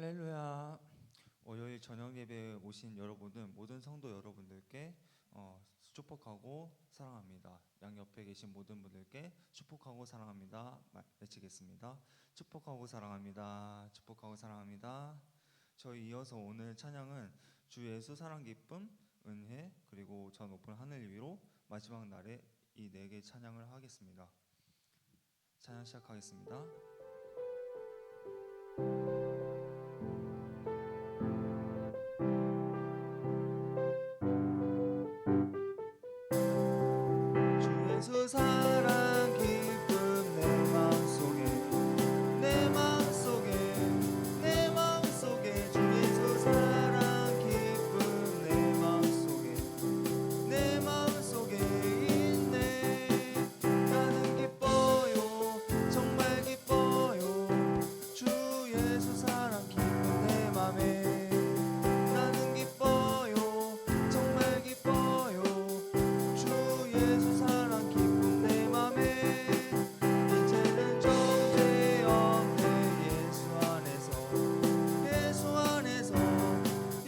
할렐루야. 월요일 저녁 예배에 오신 여러분은 모든 성도 여러분들께 축복하고 사랑합니다. 양옆에 계신 모든 분들께 축복하고 사랑합니다. 외치겠습니다. 축복하고 사랑합니다. 축복하고 사랑합니다. 저희 이어서 오늘 찬양은 주 예수 사랑 기쁨, 은혜, 그리고 저 높은 하늘 위로 마지막 날에 이 네 개 찬양을 하겠습니다. 찬양 시작하겠습니다. 주 예수 사랑 기쁨 내 마음속에 내 마음속에 내 마음속에 주 예수 사랑 기쁨 내 마음속에 내 마음속에 있네. 나는 기뻐요 정말 기뻐요 주 예수 사랑 기쁨 내 맘에. 나는 기뻐요 정말 기뻐요 주 예수 사랑 기쁨 내 맘에. 이제는 정죄 없네 예수 안에서 예수 안에서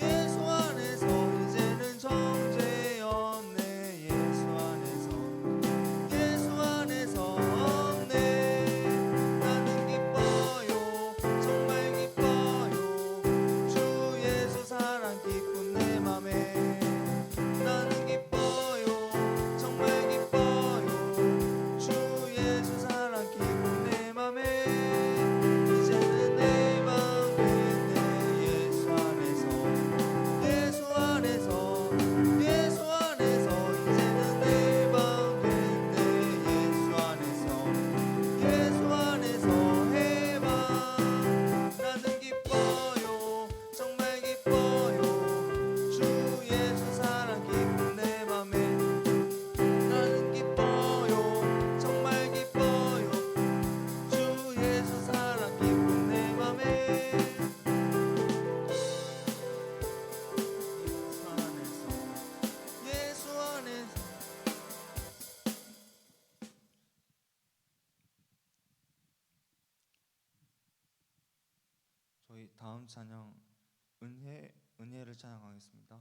예수 안에서. 이제는 정죄 없네 예수 안에서 예수 안에서 없네. 나는 기뻐요 정말 기뻐요 주 예수 사랑 기쁨 내 맘에. 나는 기뻐요 정말 기뻐요 주 예수 사랑 기쁨 내 맘에. 이제는 내 맘 됐네 예수 안에서 예수 안에서 예수 안에서. 이제는 내 맘 됐네 예수 안에서 예수 안에서 해방. 나는 기뻐요 정말 기뻐요 주 예수 사랑 기쁨 내 맘에. 나는 기뻐요 정말 기뻐요 주 예수 사랑 기쁨 내 맘에. 예수 안에서 예수 안에서. 저희 다음 찬양 은혜를 찬양하겠습니다.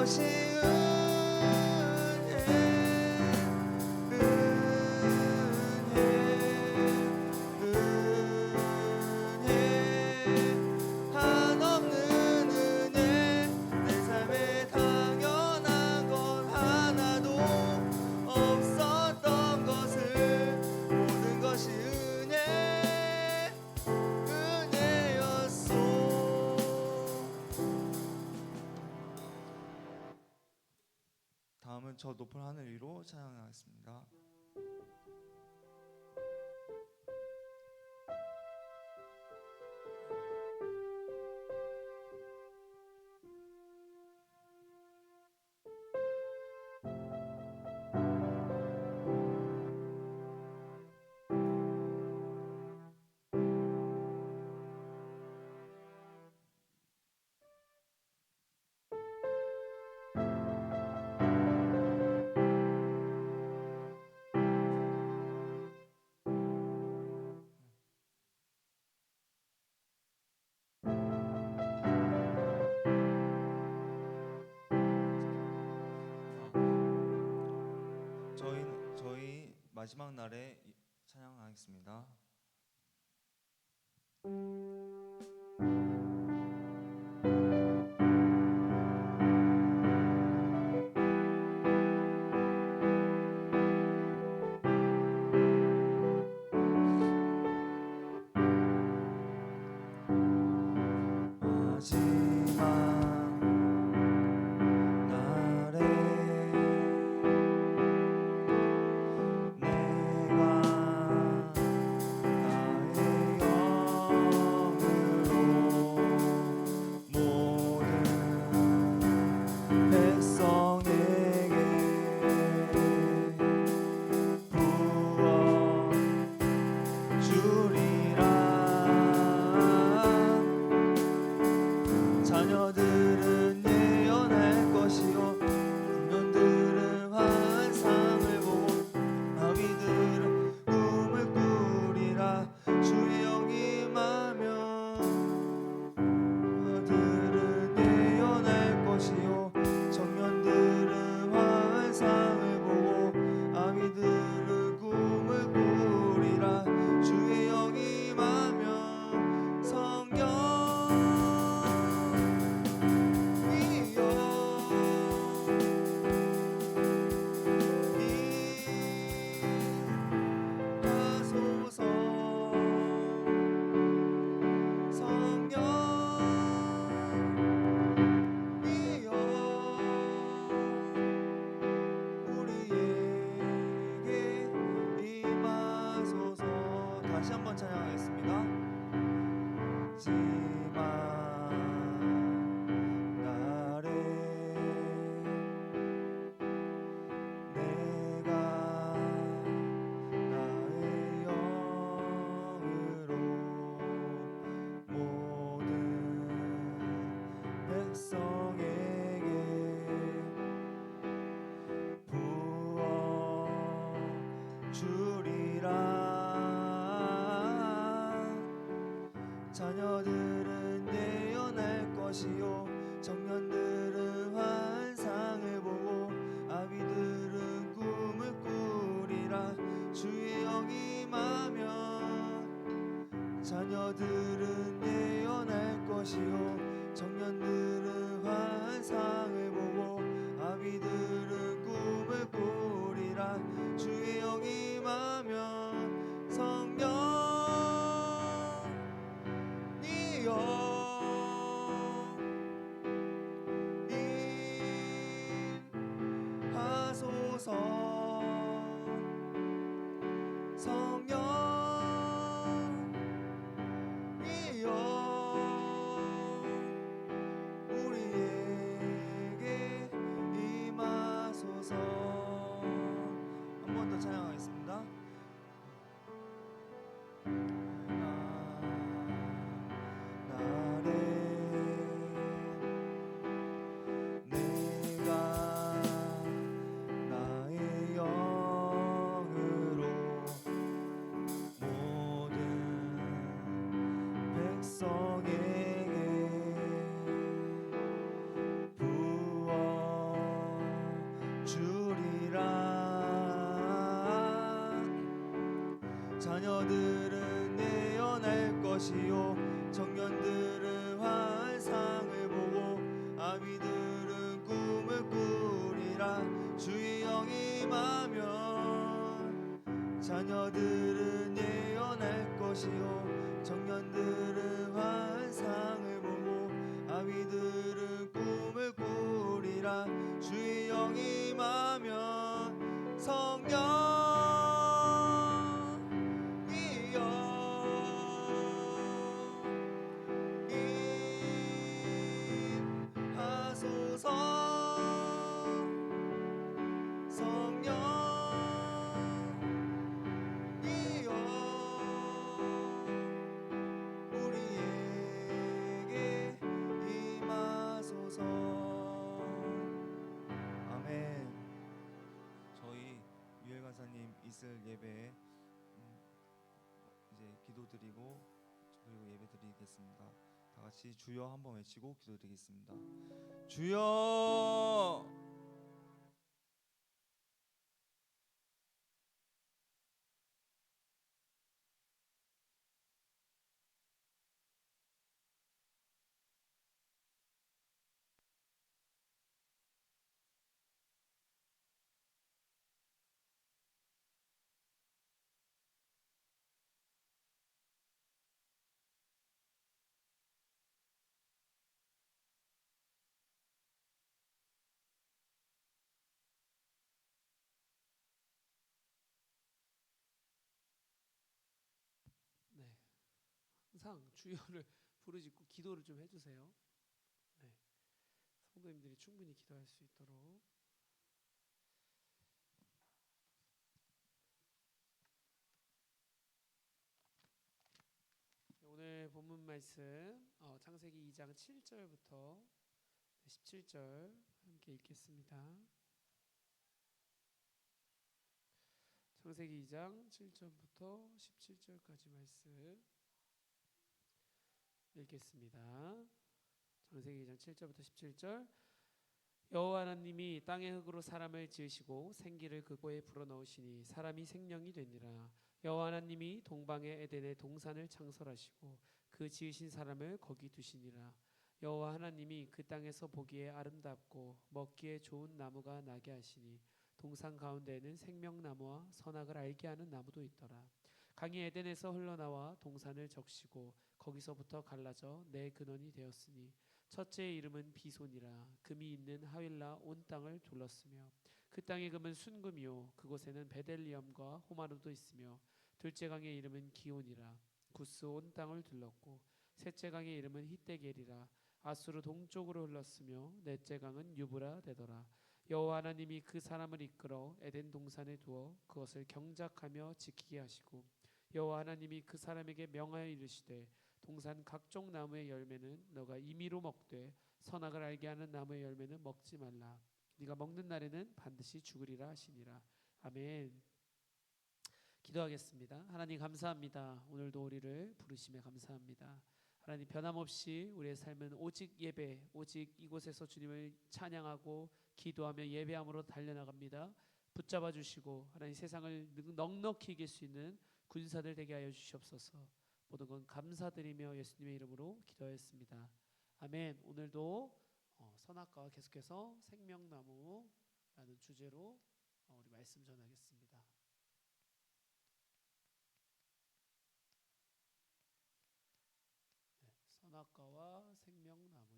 것이 한없는 은혜. 내 삶에 당연한 건 하나도 없었던 것을 모든 것이 은혜였소. 다음은 저 높은 하늘 위로 찬양하겠습니다. 저희 마지막 날에 찬양하겠습니다. 자녀들은 예언할 것이요 청년들은 환상을 보고 아비들은 꿈을 꾸리라. 주의 영이 임하면 아들은 예언할 것이요 청년들은 환상을 보고 아비들은 꿈을 꾸리라. 주의 영이 임하면 성령 다시 한번 찬양하겠습니다. 마지막 날에 내가 나의 영으로 모든 백성에게 부어 주리라. 자녀들은 예언할 것이요 청년들은 환상을 보고 아비들은 꿈을 꾸리라. 주의 영이 임하면 자녀들은 예언할 것이요 청년들은 환상을 보고 아비들은 꿈을 꾸리라. 주의 영이 임하면 성령 임하소서. 성령 이여 우리에게 임하소서. 한 번 더 찬양하겠습니다. 백성에게 부어 것이요 청년들은 환상을 보고 아비들은 꿈을 꾸리라. 주의 영이 임하면 자녀들은 예언할 것이요 청년들은 환상을 보고 아비들은 꿈을 꾸리라. 주의 영이 임하면 성령 하소서. 성령 이여 우리에게 임하소서. 아멘. 저희 유엘 간사님 있을 예배에 이제 기도드리고 그리고 예배드리겠습니다. 다 같이 주여 한번 외치고 기도드리겠습니다. 주여. 네, 항상 주여를 부르짖고 기도를 좀 해주세요. 네, 성도님들이 충분히 기도할 수 있도록. 오늘 본문 말씀 창세기 2장 7절부터 17절 함께 읽겠습니다. 창세기 2장 7절부터 17절까지 말씀 읽겠습니다. 창세기 2장 7절부터 17절. 여호와 하나님이 땅의 흙으로 사람을 지으시고 생기를 그곳에 불어넣으시니 사람이 생명이 되니라. 여호와 하나님이 동방의 에덴의 동산을 창설하시고 그 지으신 사람을 거기 두시니라. 여호와 하나님이 그 땅에서 보기에 아름답고 먹기에 좋은 나무가 나게 하시니 동산 가운데에는 생명나무와 선악을 알게 하는 나무도 있더라. 강이 에덴에서 흘러나와 동산을 적시고 거기서부터 갈라져 네 근원이 되었으니 첫째의 이름은 비손이라. 금이 있는 하윌라 온 땅을 둘렀으며 그 땅의 금은 순금이요 그곳에는 베델리엄과 호마노도 있으며 둘째 강의 이름은 기온이라. 구스 온 땅을 둘렀고 셋째 강의 이름은 히데겔이라. 아수르 동쪽으로 흘렀으며 넷째 강은 유브라 되더라. 여호와 하나님이 그 사람을 이끌어 에덴 동산에 두어 그것을 경작하며 지키게 하시고 여호와 하나님이 그 사람에게 명하여 이르시되 동산 각종 나무의 열매는 너가 임의로 먹되 선악을 알게 하는 나무의 열매는 먹지 말라. 네가 먹는 날에는 반드시 죽으리라 하시니라. 아멘. 기도하겠습니다. 하나님 감사합니다. 오늘도 우리를 부르심에 감사합니다. 하나님 변함없이 우리의 삶은 오직 예배, 오직 이곳에서 주님을 찬양하고 기도하며 예배함으로 달려나갑니다. 붙잡아 주시고 하나님 세상을 넉넉히 이길 수 있는 군사들 되게 하여 주시옵소서. 모든 건 감사드리며 예수님의 이름으로 기도하였습니다. 아멘. 오늘도 선악과와 계속해서 생명나무라는 주제로 우리 말씀 전하겠습니다. 네, 선악과와 생명나무입니다.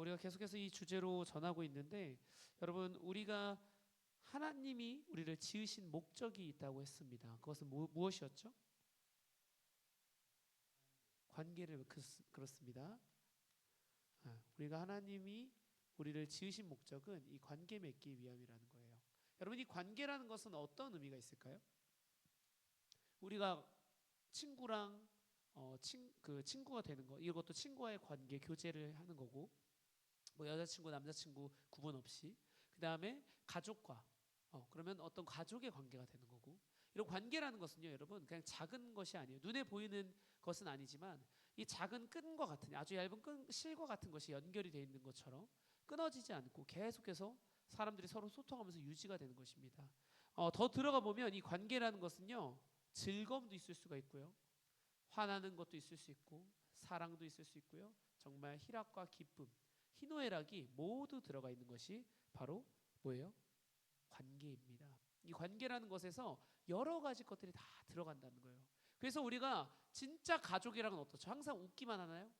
우리가 계속해서 이 주제로 전하고 있는데 여러분 우리가 하나님이 우리를 지으신 목적이 있다고 했습니다. 그것은 무엇이었죠? 관계를 그렇습니다. 우리가 하나님이 우리를 지으신 목적은 이 관계 맺기 위함이라는 거예요. 여러분 이 관계라는 것은 어떤 의미가 있을까요? 우리가 친구랑 친구가 되는 거 이것도 친구와의 관계 교제를 하는 거고 뭐 여자친구 남자친구 구분 없이 그 다음에 가족과 그러면 어떤 가족의 관계가 되는 거고 이런 관계라는 것은요 여러분 그냥 작은 것이 아니에요. 눈에 보이는 것은 아니지만 이 작은 끈과 같은 아주 얇은 실과 같은 것이 연결이 되어 있는 것처럼 끊어지지 않고 계속해서 사람들이 서로 소통하면서 유지가 되는 것입니다. 더 들어가 보면 이 관계라는 것은요 즐거움도 있을 수가 있고요 화나는 것도 있을 수 있고 사랑도 있을 수 있고요. 정말 희락과 기쁨, 희노애락이 모두 들어가 있는 것이 바로 뭐예요? 관계입니다. 이 관계라는 것에서 여러 가지 것들이 다 들어간다는 거예요. 그래서 우리가 진짜 가족이랑은 어떻죠? 항상 웃기만 하나요?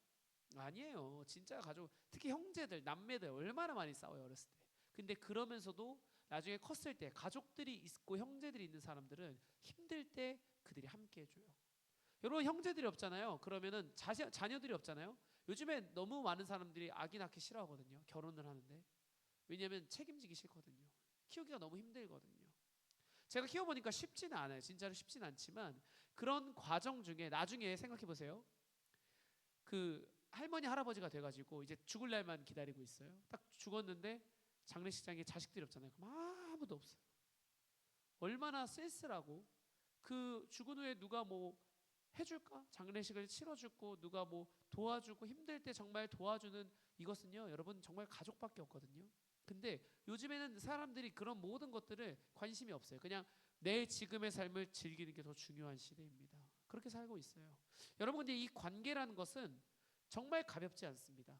아니에요. 진짜 가족, 특히 형제들, 남매들 얼마나 많이 싸워요, 어렸을 때. 근데 그러면서도 나중에 컸을 때 가족들이 있고 형제들이 있는 사람들은 힘들 때 그들이 함께 해줘요. 여러분 형제들이 없잖아요. 그러면은 자녀들이 없잖아요. 요즘에 너무 많은 사람들이 아기 낳기 싫어하거든요. 결혼을 하는데. 왜냐하면 책임지기 싫거든요. 키우기가 너무 힘들거든요. 제가 키워보니까 쉽지는 않아요. 진짜로 쉽지는 않지만 그런 과정 중에 나중에 생각해 보세요. 그 할머니 할아버지가 돼가지고 이제 죽을 날만 기다리고 있어요. 딱 죽었는데 장례식장에 자식들이 없잖아요. 그럼 아무도 없어요. 얼마나 쓸쓸하고 그 죽은 후에 누가 뭐 해줄까? 장례식을 치러주고 누가 뭐 도와주고 힘들 때 정말 도와주는 이것은요 여러분 정말 가족밖에 없거든요. 근데 요즘에는 사람들이 그런 모든 것들을 관심이 없어요. 그냥 내 지금의 삶을 즐기는 게 더 중요한 시대입니다. 그렇게 살고 있어요. 여러분 근데 이 관계라는 것은 정말 가볍지 않습니다.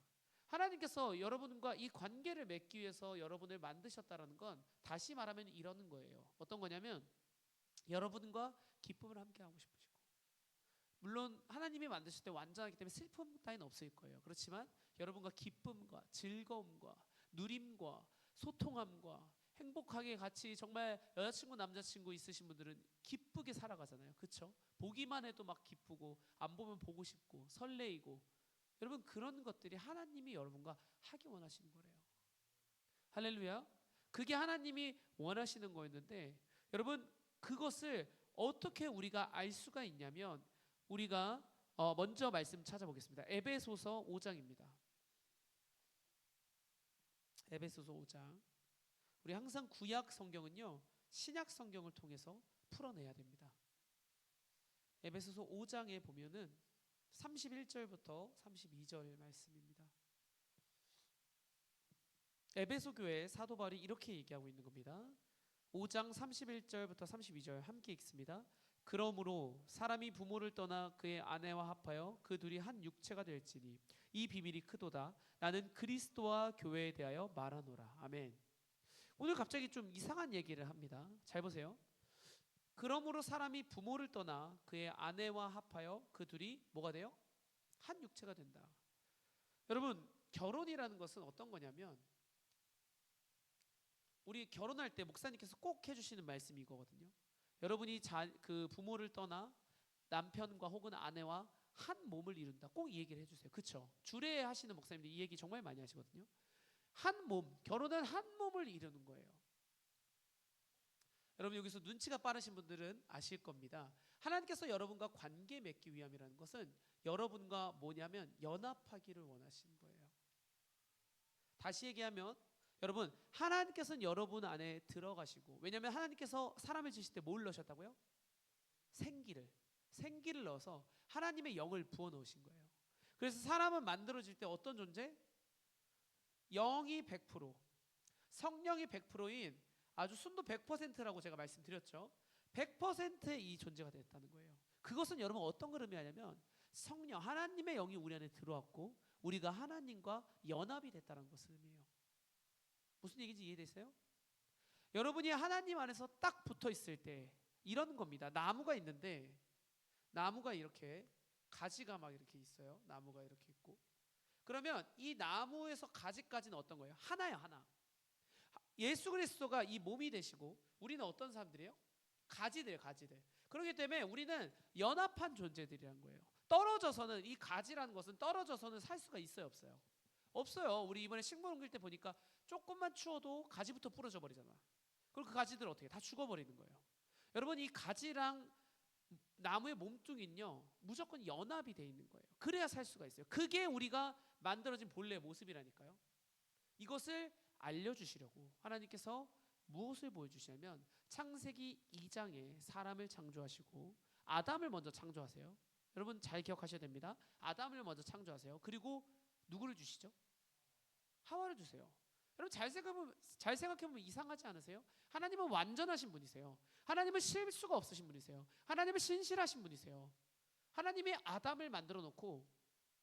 하나님께서 여러분과 이 관계를 맺기 위해서 여러분을 만드셨다는 건 다시 말하면 이러는 거예요. 어떤 거냐면 여러분과 기쁨을 함께 하고 싶으시고 물론 하나님이 만드실 때 완전하기 때문에 슬픔 따위는 없을 거예요. 그렇지만 여러분과 기쁨과 즐거움과 누림과 소통함과 행복하게 같이 정말 여자친구 남자친구 있으신 분들은 기쁘게 살아가잖아요. 그렇죠? 보기만 해도 막 기쁘고 안 보면 보고 싶고 설레이고 여러분 그런 것들이 하나님이 여러분과 하기 원하시는 거래요. 할렐루야. 그게 하나님이 원하시는 거였는데 여러분 그것을 어떻게 우리가 알 수가 있냐면 우리가 먼저 말씀 찾아보겠습니다. 에베소서 5장입니다. 에베소서 5장. 우리 항상 구약 성경은요 신약 성경을 통해서 풀어내야 됩니다. 에베소서 5장에 보면은 31절부터 32절 말씀입니다. 에베소 교회 사도 바울이 이렇게 얘기하고 있는 겁니다. 5장 31절부터 32절 함께 읽습니다. 그러므로 사람이 부모를 떠나 그의 아내와 합하여 그 둘이 한 육체가 될지니 이 비밀이 크도다. 나는 그리스도와 교회에 대하여 말하노라. 아멘. 오늘 갑자기 좀 이상한 얘기를 합니다. 잘 보세요. 그러므로 사람이 부모를 떠나 그의 아내와 합하여 그 둘이 뭐가 돼요? 한 육체가 된다. 여러분 결혼이라는 것은 어떤 거냐면 우리 결혼할 때 목사님께서 꼭 해주시는 말씀이 이거거든요. 여러분이 그 부모를 떠나 남편과 혹은 아내와 한 몸을 이룬다. 꼭 이 얘기를 해주세요. 그렇죠? 주례 하시는 목사님들 이 얘기 정말 많이 하시거든요. 한 몸, 결혼은 한 몸을 이루는 거예요. 여러분 여기서 눈치가 빠르신 분들은 아실 겁니다. 하나님께서 여러분과 관계 맺기 위함이라는 것은 여러분과 뭐냐면 연합하기를 원하시는 거예요. 다시 얘기하면 여러분 하나님께서는 여러분 안에 들어가시고 왜냐하면 하나님께서 사람을 지으실 때 뭘 넣으셨다고요? 생기를 넣어서 하나님의 영을 부어 넣으신 거예요. 그래서 사람은 만들어질 때 어떤 존재? 영이 100%, 성령이 100%인 아주 순도 100%라고 제가 말씀드렸죠. 100%의 이 존재가 됐다는 거예요. 그것은 여러분 어떤 걸 의미하냐면 성령, 하나님의 영이 우리 안에 들어왔고 우리가 하나님과 연합이 됐다는 것을 의미해요. 무슨 얘기인지 이해되세요? 여러분이 하나님 안에서 딱 붙어 있을 때 이런 겁니다. 나무가 있는데 나무가 이렇게 가지가 막 이렇게 있어요. 나무가 이렇게 있고 그러면 이 나무에서 가지까지는 어떤 거예요? 하나야 하나. 예수 그리스도가 이 몸이 되시고 우리는 어떤 사람들이에요? 가지들. 그렇기 때문에 우리는 연합한 존재들이란 거예요. 떨어져서는 이 가지라는 것은 떨어져서는 살 수가 있어요 없어요? 없어요. 우리 이번에 식물 옮길 때 보니까 조금만 추워도 가지부터 부러져 버리잖아. 그리고 그 가지들 어떻게 다 죽어버리는 거예요. 여러분 이 가지랑 나무의 몸뚱이는요 무조건 연합이 돼 있는 거예요. 그래야 살 수가 있어요. 그게 우리가 만들어진 본래의 모습이라니까요. 이것을 알려주시려고 하나님께서 무엇을 보여주시냐면 창세기 2장에 사람을 창조하시고 아담을 먼저 창조하세요. 여러분 잘 기억하셔야 됩니다. 아담을 먼저 창조하세요. 그리고 누구를 주시죠? 하와를 주세요. 여러분 잘 생각해보면 이상하지 않으세요? 하나님은 완전하신 분이세요. 하나님은 실수가 없으신 분이세요. 하나님은 신실하신 분이세요. 하나님이 아담을 만들어 놓고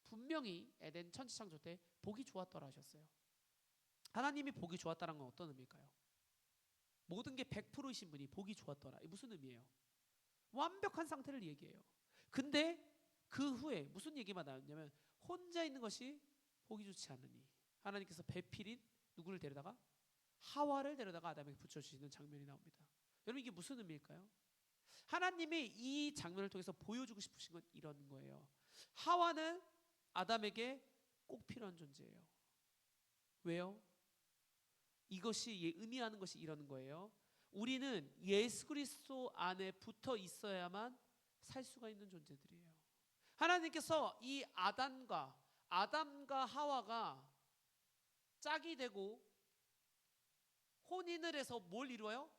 분명히 에덴 천지창조 때 보기 좋았더라 하셨어요. 하나님이 보기 좋았다는 건 어떤 의미일까요? 모든 게 100%이신 분이 보기 좋았더라. 이게 무슨 의미예요? 완벽한 상태를 얘기해요. 근데 그 후에 무슨 얘기만 나왔냐면 혼자 있는 것이 보기 좋지 않으니 하나님께서 배필인 누구를 데려다가 하와를 데려다가 아담에게 붙여주시는 장면이 나옵니다. 여러분 이게 무슨 의미일까요? 하나님이 이 장면을 통해서 보여주고 싶으신 건 이런 거예요. 하와는 아담에게 꼭 필요한 존재예요. 왜요? 이것이 의미하는 것이 이런 거예요. 우리는 예수 그리스도 안에 붙어 있어야만 살 수가 있는 존재들이에요. 하나님께서 이 아담과 하와가 짝이 되고 혼인을 해서 뭘 이루어요?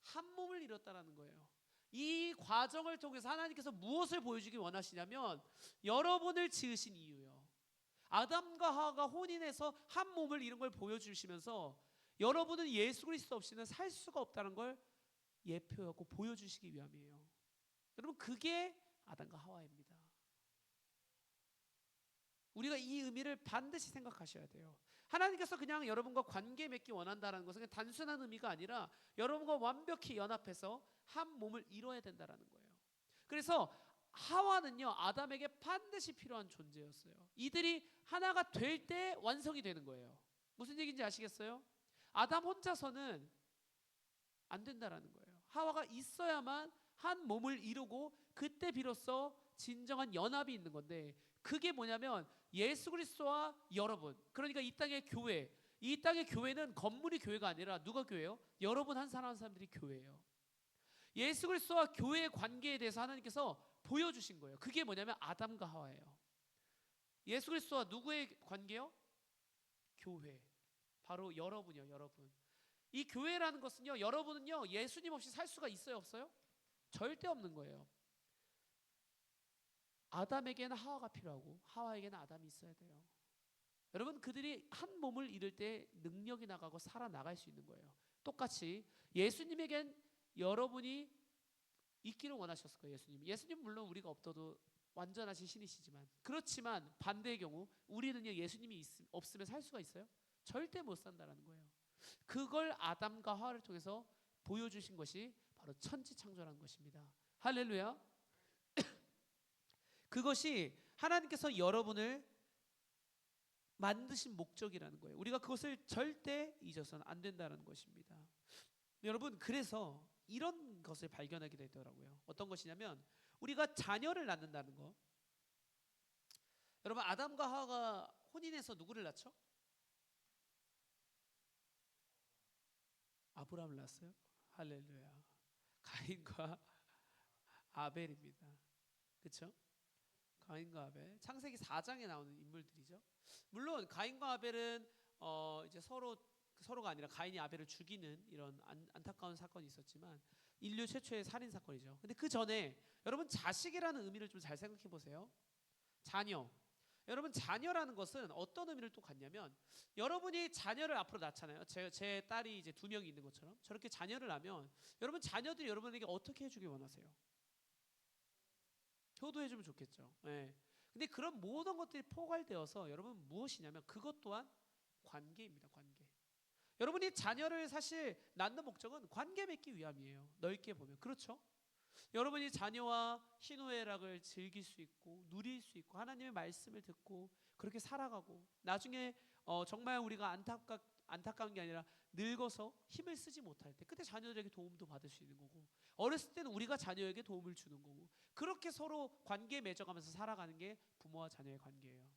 한 몸을 이뤘다라는 거예요. 이 과정을 통해서 하나님께서 무엇을 보여주기 원하시냐면 여러분을 지으신 이유요. 아담과 하와가 혼인해서 한 몸을 이룬 걸 보여주시면서 여러분은 예수 그리스도 없이는 살 수가 없다는 걸 예표하고 보여주시기 위함이에요. 여러분 그게 아담과 하와입니다. 우리가 이 의미를 반드시 생각하셔야 돼요. 하나님께서 그냥 여러분과 관계 맺기 원한다는 것은 그냥 단순한 의미가 아니라 여러분과 완벽히 연합해서 한 몸을 이뤄야 된다는 거예요. 그래서 하와는요 아담에게 반드시 필요한 존재였어요. 이들이 하나가 될 때 완성이 되는 거예요. 무슨 얘기인지 아시겠어요? 아담 혼자서는 안 된다라는 거예요. 하와가 있어야만 한 몸을 이루고 그때 비로소 진정한 연합이 있는 건데 그게 뭐냐면 예수 그리스도와 여러분, 그러니까 이 땅의 교회, 이 땅의 교회는 건물이 교회가 아니라 누가 교회예요? 여러분 한 사람 한 사람들이 교회예요. 예수 그리스도와 교회의 관계에 대해서 하나님께서 보여주신 거예요. 그게 뭐냐면 아담과 하와예요. 예수 그리스도와 누구의 관계요? 교회. 바로 여러분이요, 여러분. 이 교회라는 것은요, 여러분은요, 예수님 없이 살 수가 있어요, 없어요? 절대 없는 거예요. 아담에게는 하와가 필요하고 하와에게는 아담이 있어야 돼요. 여러분 그들이 한 몸을 이룰 때 능력이 나가고 살아나갈 수 있는 거예요. 똑같이 예수님에겐 여러분이 있기를 원하셨을 거예요. 예수님 물론 우리가 없어도 완전하신 신이시지만 그렇지만 반대의 경우 우리는요 예수님이 없으면 살 수가 있어요? 절대 못 산다라는 거예요. 그걸 아담과 하와를 통해서 보여주신 것이 바로 천지창조라는 것입니다. 할렐루야. 그것이 하나님께서 여러분을 만드신 목적이라는 거예요. 우리가 그것을 절대 잊어서는 안 된다는 것입니다. 여러분 그래서 이런 것을 발견하게 되더라고요. 어떤 것이냐면 우리가 자녀를 낳는다는 거. 여러분 아담과 하와가 혼인해서 누구를 낳죠? 아브라함을 낳았어요. 할렐루야. 가인과 아벨입니다. 그렇죠? 가인과 아벨. 창세기 4장에 나오는 인물들이죠. 물론 가인과 아벨은 이제 서로가 아니라 가인이 아벨을 죽이는 이런 안타까운 사건이 있었지만 인류 최초의 살인 사건이죠. 근데 그 전에 여러분 자식이라는 의미를 좀 잘 생각해 보세요. 자녀. 여러분 자녀라는 것은 어떤 의미를 또 갖냐면 여러분이 자녀를 앞으로 낳잖아요. 제 딸이 이제 2명이 있는 것처럼 저렇게 자녀를 낳으면 여러분 자녀들이 여러분에게 어떻게 해주길 원하세요? 효도해주면 좋겠죠. 네. 근데 그런 모든 것들이 포괄되어서 여러분 무엇이냐면 그것 또한 관계입니다. 관계. 여러분이 자녀를 사실 낳는 목적은 관계 맺기 위함이에요. 넓게 보면 그렇죠. 여러분이 자녀와 희노애락을 즐길 수 있고 누릴 수 있고 하나님의 말씀을 듣고 그렇게 살아가고 나중에 정말 우리가 안타까운 게 아니라 늙어서 힘을 쓰지 못할 때 그때 자녀들에게 도움도 받을 수 있는 거고 어렸을 때는 우리가 자녀에게 도움을 주는 거고 그렇게 서로 관계 맺어가면서 살아가는 게 부모와 자녀의 관계예요.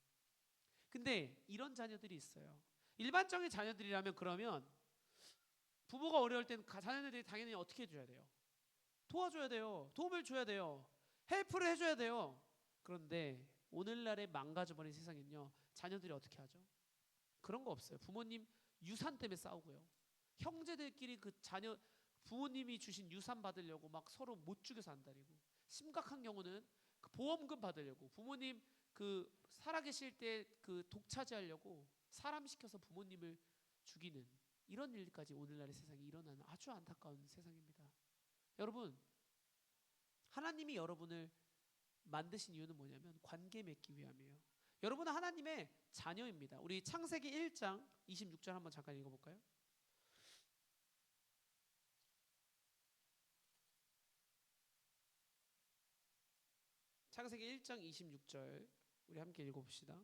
근데 이런 자녀들이 있어요. 일반적인 자녀들이라면 그러면 부모가 어려울 때는 자녀들이 당연히 어떻게 해줘야 돼요? 도와줘야 돼요. 도움을 줘야 돼요. 헬프를 해줘야 돼요. 그런데 오늘날의 망가져버린 세상은요 자녀들이 어떻게 하죠? 그런 거 없어요. 부모님 유산 때문에 싸우고요. 형제들끼리 그 자녀 부모님이 주신 유산 받으려고 막 서로 못 죽여서 안달이고 심각한 경우는 그 보험금 받으려고 부모님 그 살아계실 때 그 독차지하려고 사람 시켜서 부모님을 죽이는 이런 일까지 오늘날의 세상에 일어나는 아주 안타까운 세상입니다. 여러분 하나님이 여러분을 만드신 이유는 뭐냐면 관계 맺기 위함이에요. 여러분은 하나님의 자녀입니다. 우리 창세기 1장 26절 한번 잠깐 읽어볼까요? 창세기 1장 26절 우리 함께 읽어봅시다.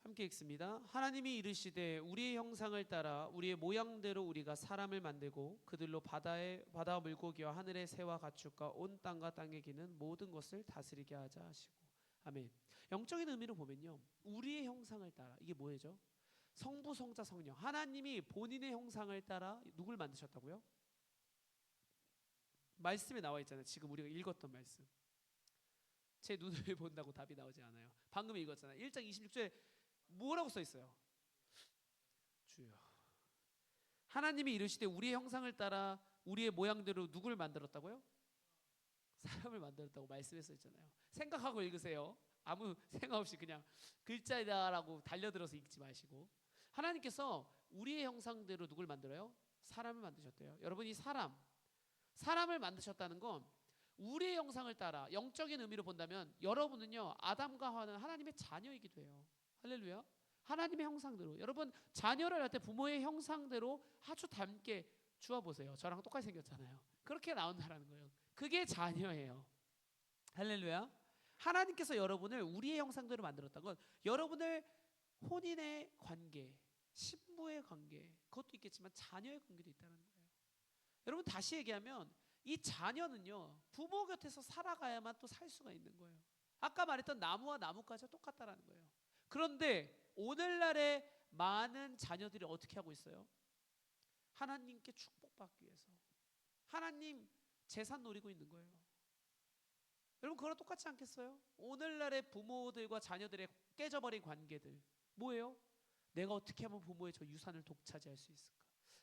함께 읽습니다. 하나님이 이르시되 우리의 형상을 따라 우리의 모양대로 우리가 사람을 만들고 그들로 바다 물고기와 하늘의 새와 가축과 온 땅과 땅에 기는 모든 것을 다스리게 하자 하시고. 아멘. 영적인 의미로 보면요, 우리의 형상을 따라, 이게 뭐예요? 성부, 성자, 성령. 하나님이 본인의 형상을 따라 누굴 만드셨다고요? 말씀에 나와 있잖아요. 지금 우리가 읽었던 말씀. 제 눈을 본다고 답이 나오지 않아요. 방금 읽었잖아요. 1장 26절에 뭐라고 써 있어요? 주여. 하나님이 이르시되 우리의 형상을 따라 우리의 모양대로 누굴 만들었다고요? 사람을 만들었다고 말씀했어 있잖아요. 생각하고 읽으세요. 아무 생각 없이 그냥 글자다라고 달려들어서 읽지 마시고, 하나님께서 우리의 형상대로 누굴 만들어요? 사람을 만드셨대요. 여러분, 이 사람을 만드셨다는 건 우리의 형상을 따라, 영적인 의미로 본다면 여러분은요, 아담과 하와는 하나님의 자녀이기도 해요. 할렐루야. 하나님의 형상대로, 여러분 자녀를 할 때 부모의 형상대로 아주 닮게 주어보세요. 저랑 똑같이 생겼잖아요. 그렇게 나온다라는 거예요. 그게 자녀예요. 할렐루야. 하나님께서 여러분을 우리의 형상대로 만들었다는 건 여러분을 혼인의 관계, 신부의 관계, 그것도 있겠지만 자녀의 관계도 있다는 거예요. 여러분, 다시 얘기하면 이 자녀는요, 부모 곁에서 살아가야만 또 살 수가 있는 거예요. 아까 말했던 나무와 나뭇가지가 똑같다라는 거예요. 그런데 오늘날의 많은 자녀들이 어떻게 하고 있어요? 하나님께 축복받기 위해서 하나님 재산 노리고 있는 거예요. 여러분, 그거랑 똑같지 않겠어요? 오늘날의 부모들과 자녀들의 깨져버린 관계들 뭐예요? 내가 어떻게 하면 부모의 저 유산을 독차지할 수 있을까?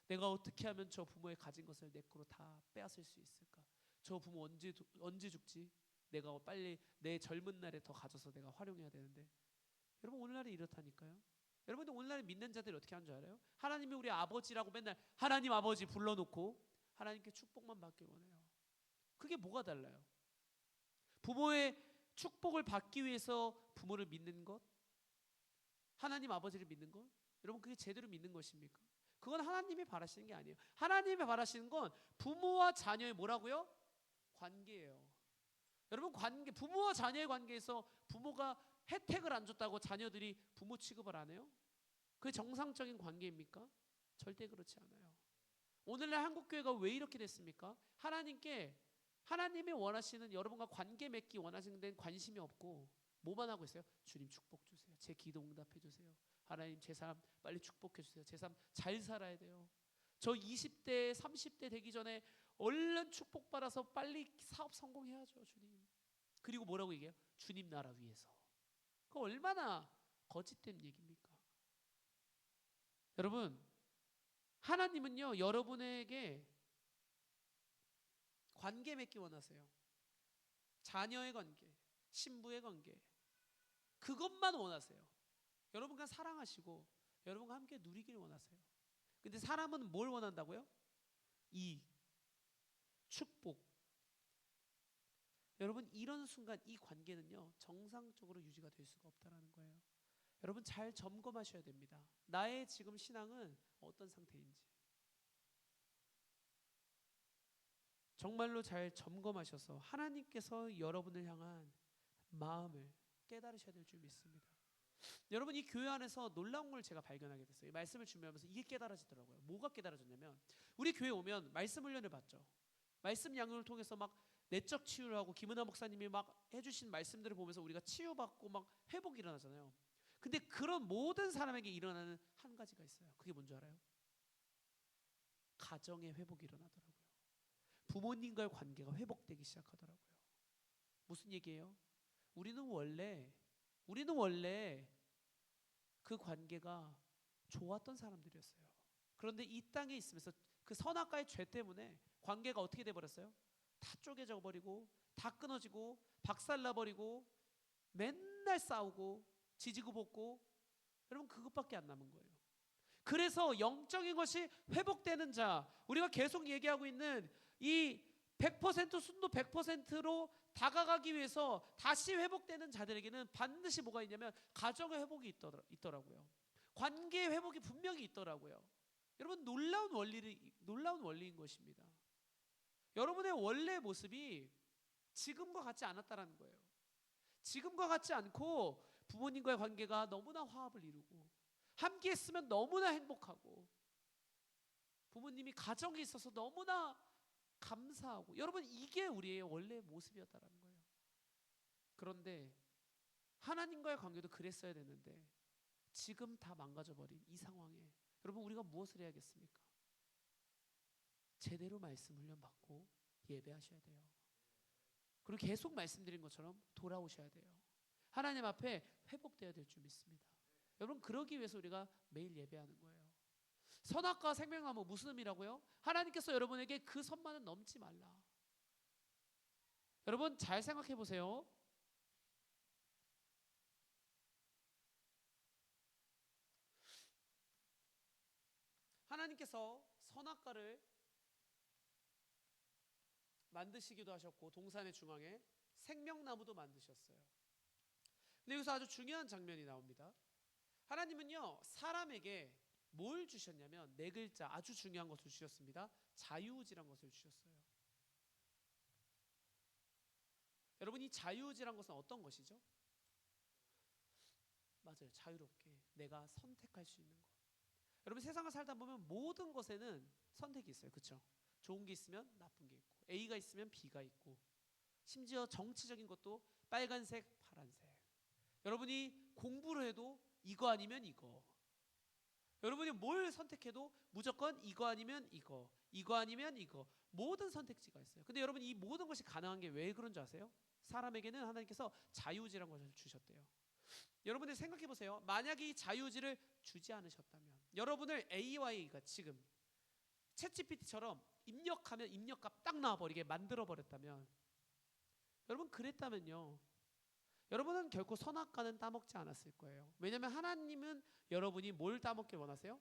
내가 어떻게 하면 저 부모의 가진 것을 내 거로 다 빼앗을 수 있을까? 저 부모 언제 죽지? 내가 빨리 내 젊은 날에 더 가져서 내가 활용해야 되는데. 여러분, 오늘날에 이렇다니까요. 여러분들, 오늘날에 믿는 자들이 어떻게 하는 줄 알아요? 하나님이 우리 아버지라고 맨날 하나님 아버지 불러놓고 하나님께 축복만 받길 원해요. 그게 뭐가 달라요? 부모의 축복을 받기 위해서 부모를 믿는 것, 하나님 아버지를 믿는 것, 여러분 그게 제대로 믿는 것입니까? 그건 하나님이 바라시는 게 아니에요. 하나님이 바라시는 건 부모와 자녀의 뭐라고요? 관계예요. 여러분, 관계, 부모와 자녀의 관계에서 부모가 혜택을 안 줬다고 자녀들이 부모 취급을 안 해요? 그게 정상적인 관계입니까? 절대 그렇지 않아요. 오늘날 한국교회가 왜 이렇게 됐습니까? 하나님이 원하시는, 여러분과 관계 맺기 원하시는 데는 관심이 없고 뭐만 하고 있어요? 주님 축복 주세요. 제 기도 응답해 주세요. 하나님 제 삶 빨리 축복해 주세요. 제 삶 잘 살아야 돼요. 저 20대 30대 되기 전에 얼른 축복받아서 빨리 사업 성공해야죠, 주님. 그리고 뭐라고 얘기해요? 주님 나라 위해서. 그거 얼마나 거짓된 얘기입니까? 여러분, 하나님은요, 여러분에게 관계 맺기 원하세요. 자녀의 관계, 신부의 관계, 그것만 원하세요. 여러분과 사랑하시고 여러분과 함께 누리길 원하세요. 근데 사람은 뭘 원한다고요? 이익, 축복. 여러분, 이런 순간 이 관계는요, 정상적으로 유지가 될 수가 없다는 거예요. 여러분, 잘 점검하셔야 됩니다. 나의 지금 신앙은 어떤 상태인지 정말로 잘 점검하셔서 하나님께서 여러분을 향한 마음을 깨달으셔야 될 줄 믿습니다. 여러분, 이 교회 안에서 놀라운 걸 제가 발견하게 됐어요. 이 말씀을 준비하면서 이게 깨달아지더라고요. 뭐가 깨달아졌냐면, 우리 교회 오면 말씀 훈련을 받죠. 말씀 양육을 통해서 막 내적 치유를 하고 김은하 목사님이 막 해주신 말씀들을 보면서 우리가 치유받고 막 회복이 일어나잖아요. 근데 그런 모든 사람에게 일어나는 한 가지가 있어요. 그게 뭔지 알아요? 가정의 회복이 일어나더라고요. 부모님과의 관계가 회복되기 시작하더라고요. 무슨 얘기예요? 우리는 원래 그 관계가 좋았던 사람들이었어요. 그런데 이 땅에 있으면서 그 선악과의 죄 때문에 관계가 어떻게 돼버렸어요? 다 쪼개져 버리고, 다 끊어지고, 박살나버리고, 맨날 싸우고 지지고 볶고, 여러분 그것밖에 안 남은 거예요. 그래서 영적인 것이 회복되는 자, 우리가 계속 얘기하고 있는 이 100% 순도 100%로 다가가기 위해서 다시 회복되는 자들에게는 반드시 뭐가 있냐면 가정의 회복이 있더라고요. 관계의 회복이 분명히 있더라고요. 여러분 놀라운 원리인 것입니다. 여러분의 원래 모습이 지금과 같지 않았다라는 거예요. 지금과 같지 않고 부모님과의 관계가 너무나 화합을 이루고 함께 했으면 너무나 행복하고 부모님이 가정에 있어서 너무나 감사하고 여러분 이게 우리의 원래 모습이었다라는 거예요. 그런데 하나님과의 관계도 그랬어야 되는데 지금 다 망가져버린 이 상황에 여러분 우리가 무엇을 해야겠습니까? 제대로 말씀 훈련받고 예배하셔야 돼요. 그리고 계속 말씀드린 것처럼 돌아오셔야 돼요. 하나님 앞에 회복되어야 될 줄 믿습니다. 여러분 그러기 위해서 우리가 매일 예배하는 거예요. 선악과 생명나무 무슨 의미라고요? 하나님께서 여러분에게 그 선만은 넘지 말라. 여러분 잘 생각해 보세요. 하나님께서 선악과를 만드시기도 하셨고 동산의 중앙에 생명나무도 만드셨어요. 근데 여기서 아주 중요한 장면이 나옵니다. 하나님은요 사람에게 뭘 주셨냐면 네 글자 아주 중요한 것을 주셨습니다. 자유의지란 것을 주셨어요. 여러분 이 자유의지란 것은 어떤 것이죠? 맞아요. 자유롭게 내가 선택할 수 있는 것. 여러분 세상을 살다 보면 모든 것에는 선택이 있어요. 그렇죠? 좋은 게 있으면 나쁜 게 있고 A가 있으면 B가 있고 심지어 정치적인 것도 빨간색, 파란색. 여러분이 공부를 해도 이거 아니면 이거. 여러분이 뭘 선택해도 무조건 이거 아니면 이거, 이거 아니면 이거. 모든 선택지가 있어요. 근데 여러분 이 모든 것이 가능한 게 왜 그런 줄 아세요? 사람에게는 하나님께서 자유의지라는 것을 주셨대요. 여러분들 생각해 보세요. 만약에 이 자유의지를 주지 않으셨다면 여러분을 AI가 지금 챗GPT처럼 입력하면 입력값 딱 나와버리게 만들어버렸다면 여러분 그랬다면요 여러분은 결코 선악과는 따먹지 않았을 거예요. 왜냐하면 하나님은 여러분이 뭘 따먹길 원하세요?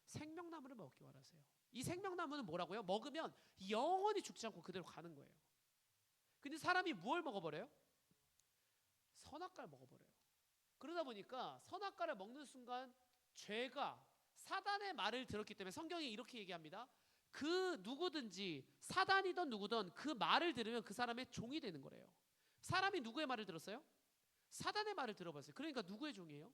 생명나무를 먹기 원하세요. 이 생명나무는 뭐라고요? 먹으면 영원히 죽지 않고 그대로 가는 거예요. 근데 사람이 무엇을 먹어버려요? 선악과를 먹어버려요. 그러다 보니까 선악과를 먹는 순간 죄가 사단의 말을 들었기 때문에 성경이 이렇게 얘기합니다. 그 누구든지 사단이든 누구든 그 말을 들으면 그 사람의 종이 되는 거래요. 사람이 누구의 말을 들었어요? 사단의 말을 들어봤어요. 그러니까 누구의 종이에요?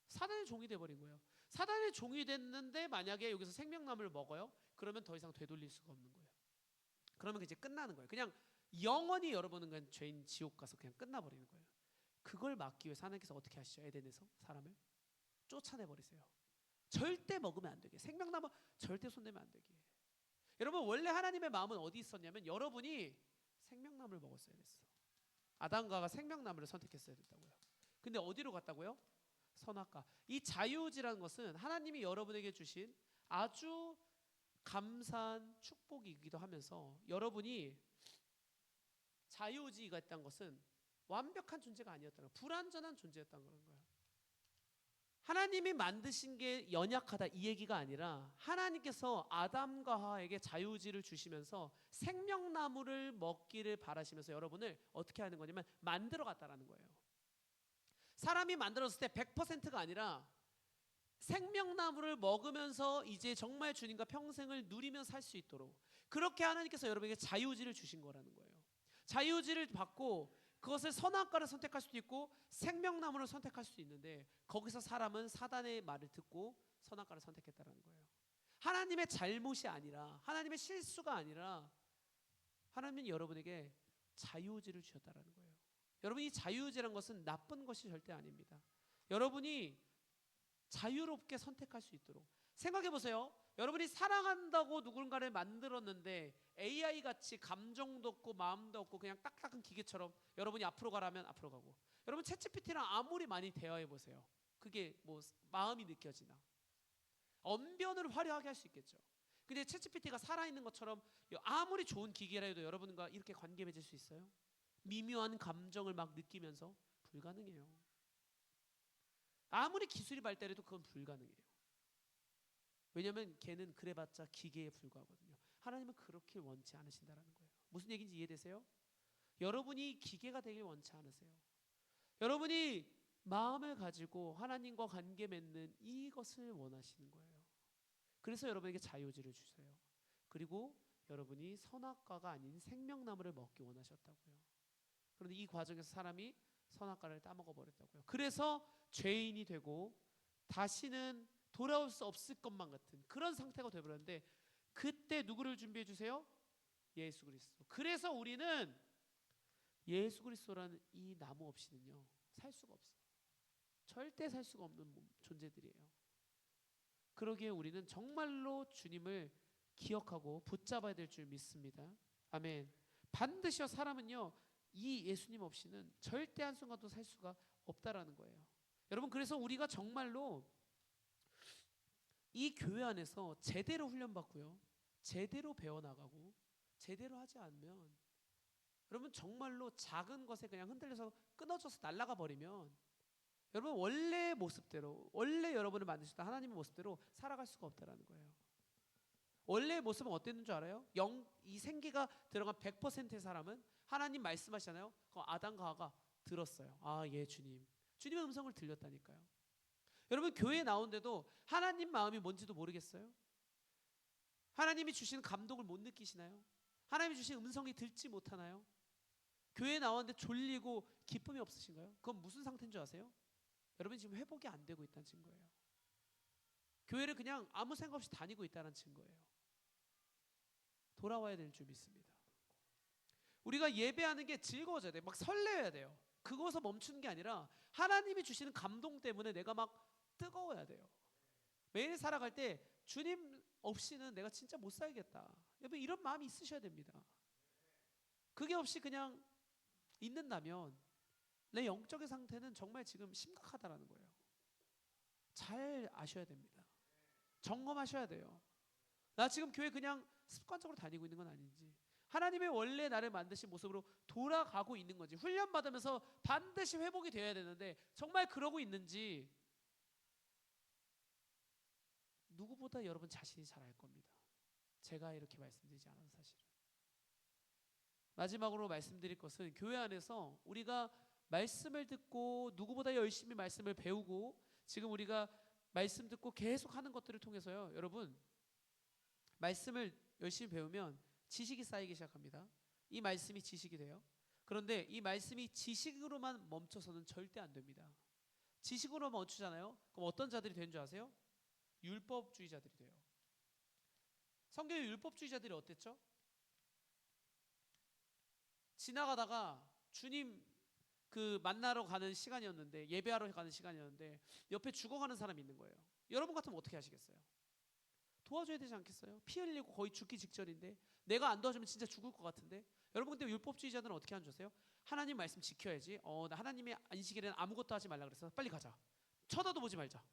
사단의 종이 돼버린 거예요. 사단의 종이 됐는데 만약에 여기서 생명나무를 먹어요? 그러면 더 이상 되돌릴 수가 없는 거예요. 그러면 이제 끝나는 거예요. 그냥 영원히 여러분은 그냥 죄인 지옥 가서 그냥 끝나버리는 거예요. 그걸 막기 위해서 하나님께서 어떻게 하시죠? 에덴에서 사람을 쫓아내버리세요. 절대 먹으면 안 되게. 생명나무 절대 손대면 안 되게. 여러분 원래 하나님의 마음은 어디 있었냐면 여러분이 생명나무를 먹었어야 됐어. 아담과가 생명나무를 선택했어야 됐다고요. 근데 어디로 갔다고요? 선악과. 이 자유의지라는 것은 하나님이 여러분에게 주신 아주 감사한 축복이기도 하면서 여러분이 자유의지가 있다는 것은 완벽한 존재가 아니었다는 거예요. 불완전한 존재였다는 거예요. 하나님이 만드신 게 연약하다 이 얘기가 아니라 하나님께서 아담과 하와에게 자유의지를 주시면서 생명나무를 먹기를 바라시면서 여러분을 어떻게 하는 거냐면 만들어 갔다라는 거예요. 사람이 만들었을 때 100%가 아니라 생명나무를 먹으면서 이제 정말 주님과 평생을 누리며 살 수 있도록 그렇게 하나님께서 여러분에게 자유의지를 주신 거라는 거예요. 자유의지를 받고 그것을 선악과를 선택할 수도 있고 생명나무를 선택할 수도 있는데 거기서 사람은 사단의 말을 듣고 선악과를 선택했다는 거예요. 하나님의 잘못이 아니라 하나님의 실수가 아니라 하나님은 여러분에게 자유의지를 주셨다는 거예요. 여러분 이 자유의지란 것은 나쁜 것이 절대 아닙니다. 여러분이 자유롭게 선택할 수 있도록 생각해 보세요. 여러분이 사랑한다고 누군가를 만들었는데 AI 같이 감정도 없고 마음도 없고 그냥 딱딱한 기계처럼 여러분이 앞으로 가라면 앞으로 가고 여러분 챗GPT랑 아무리 많이 대화해 보세요. 그게 뭐 마음이 느껴지나? 언변을 화려하게 할 수 있겠죠. 근데 챗GPT가 살아있는 것처럼 아무리 좋은 기계라 해도 여러분과 이렇게 관계 맺을 수 있어요? 미묘한 감정을 막 느끼면서 불가능해요. 아무리 기술이 발달해도 그건 불가능해요. 왜냐하면 걔는 그래봤자 기계에 불과하거든요. 하나님은 그렇게 원치 않으신다는 거예요. 무슨 얘기인지 이해되세요? 여러분이 기계가 되길 원치 않으세요. 여러분이 마음을 가지고 하나님과 관계 맺는 이것을 원하시는 거예요. 그래서 여러분에게 자유의지를 주세요. 그리고 여러분이 선악과가 아닌 생명나무를 먹기 원하셨다고요. 그런데 이 과정에서 사람이 선악과를 따먹어 버렸다고요. 그래서 죄인이 되고 다시는 돌아올 수 없을 것만 같은 그런 상태가 되어버렸는데, 그때 누구를 준비해 주세요? 예수 그리스도. 그래서 우리는 예수 그리스도라는 이 나무 없이는요 살 수가 없어요. 절대 살 수가 없는 존재들이에요. 그러기에 우리는 정말로 주님을 기억하고 붙잡아야 될 줄 믿습니다. 아멘. 반드시요 사람은요 이 예수님 없이는 절대 한순간도 살 수가 없다라는 거예요. 여러분, 그래서 우리가 정말로 이 교회 안에서 제대로 훈련받고요, 제대로 배워나가고 제대로 하지 않으면 여러분 정말로 작은 것에 그냥 흔들려서 끊어져서 날아가 버리면 여러분 원래 모습대로, 원래 여러분을 만드셨던 하나님의 모습대로 살아갈 수가 없다라는 거예요. 원래의 모습은 어땠는 줄 알아요? 이 생기가 들어간 100%의 사람은 하나님 말씀하시잖아요. 그럼 아담과 하와가 들었어요. 아, 예, 주님의 음성을 들렸다니까요. 여러분, 교회에 나오는데도 하나님 마음이 뭔지도 모르겠어요? 하나님이 주시는 감동을 못 느끼시나요? 하나님이 주신 음성이 듣지 못하나요? 교회에 나왔는데 졸리고 기쁨이 없으신가요? 그건 무슨 상태인 줄 아세요? 여러분 지금 회복이 안 되고 있다는 증거예요. 교회를 그냥 아무 생각 없이 다니고 있다는 증거예요. 돌아와야 될 줄 믿습니다. 우리가 예배하는 게 즐거워져야 돼요. 막 설레어야 돼요. 그거서 멈추는 게 아니라 하나님이 주시는 감동 때문에 내가 막 뜨거워야 돼요. 매일 살아갈 때 주님 없이는 내가 진짜 못 살겠다, 여러분 이런 마음이 있으셔야 됩니다. 그게 없이 그냥 있는다면 내 영적인 상태는 정말 지금 심각하다라는 거예요. 잘 아셔야 됩니다. 점검하셔야 돼요. 나 지금 교회 그냥 습관적으로 다니고 있는 건 아닌지, 하나님의 원래 나를 만드신 모습으로 돌아가고 있는 건지, 훈련받으면서 반드시 회복이 되어야 되는데 정말 그러고 있는지 누구보다 여러분 자신이 잘 알 겁니다. 제가 이렇게 말씀드리지 않아도 사실은. 마지막으로 말씀드릴 것은, 교회 안에서 우리가 말씀을 듣고 누구보다 열심히 말씀을 배우고 지금 우리가 말씀 듣고 계속 하는 것들을 통해서요, 여러분 말씀을 열심히 배우면 지식이 쌓이기 시작합니다. 이 말씀이 지식이 돼요. 그런데 이 말씀이 지식으로만 멈춰서는 절대 안 됩니다. 지식으로만 멈추잖아요. 그럼 어떤 자들이 되는 줄 아세요? 율법주의자들이 돼요. 성경의 율법주의자들이 어땠죠? 지나가다가 주님 만나러 가는 시간이었는데, 예배하러 가는 시간이었는데 옆에 죽어가는 사람이 있는 거예요. 여러분 같으면 어떻게 하시겠어요? 도와줘야 되지 않겠어요? 피 흘리고 거의 죽기 직전인데 내가 안 도와주면 진짜 죽을 것 같은데. 여러분, 근데 율법주의자들은 어떻게 하는 줄 아세요? 하나님 말씀 지켜야지. 나 하나님의 안식일에는 아무것도 하지 말라 그래서 빨리 가자, 쳐다도 보지 말자.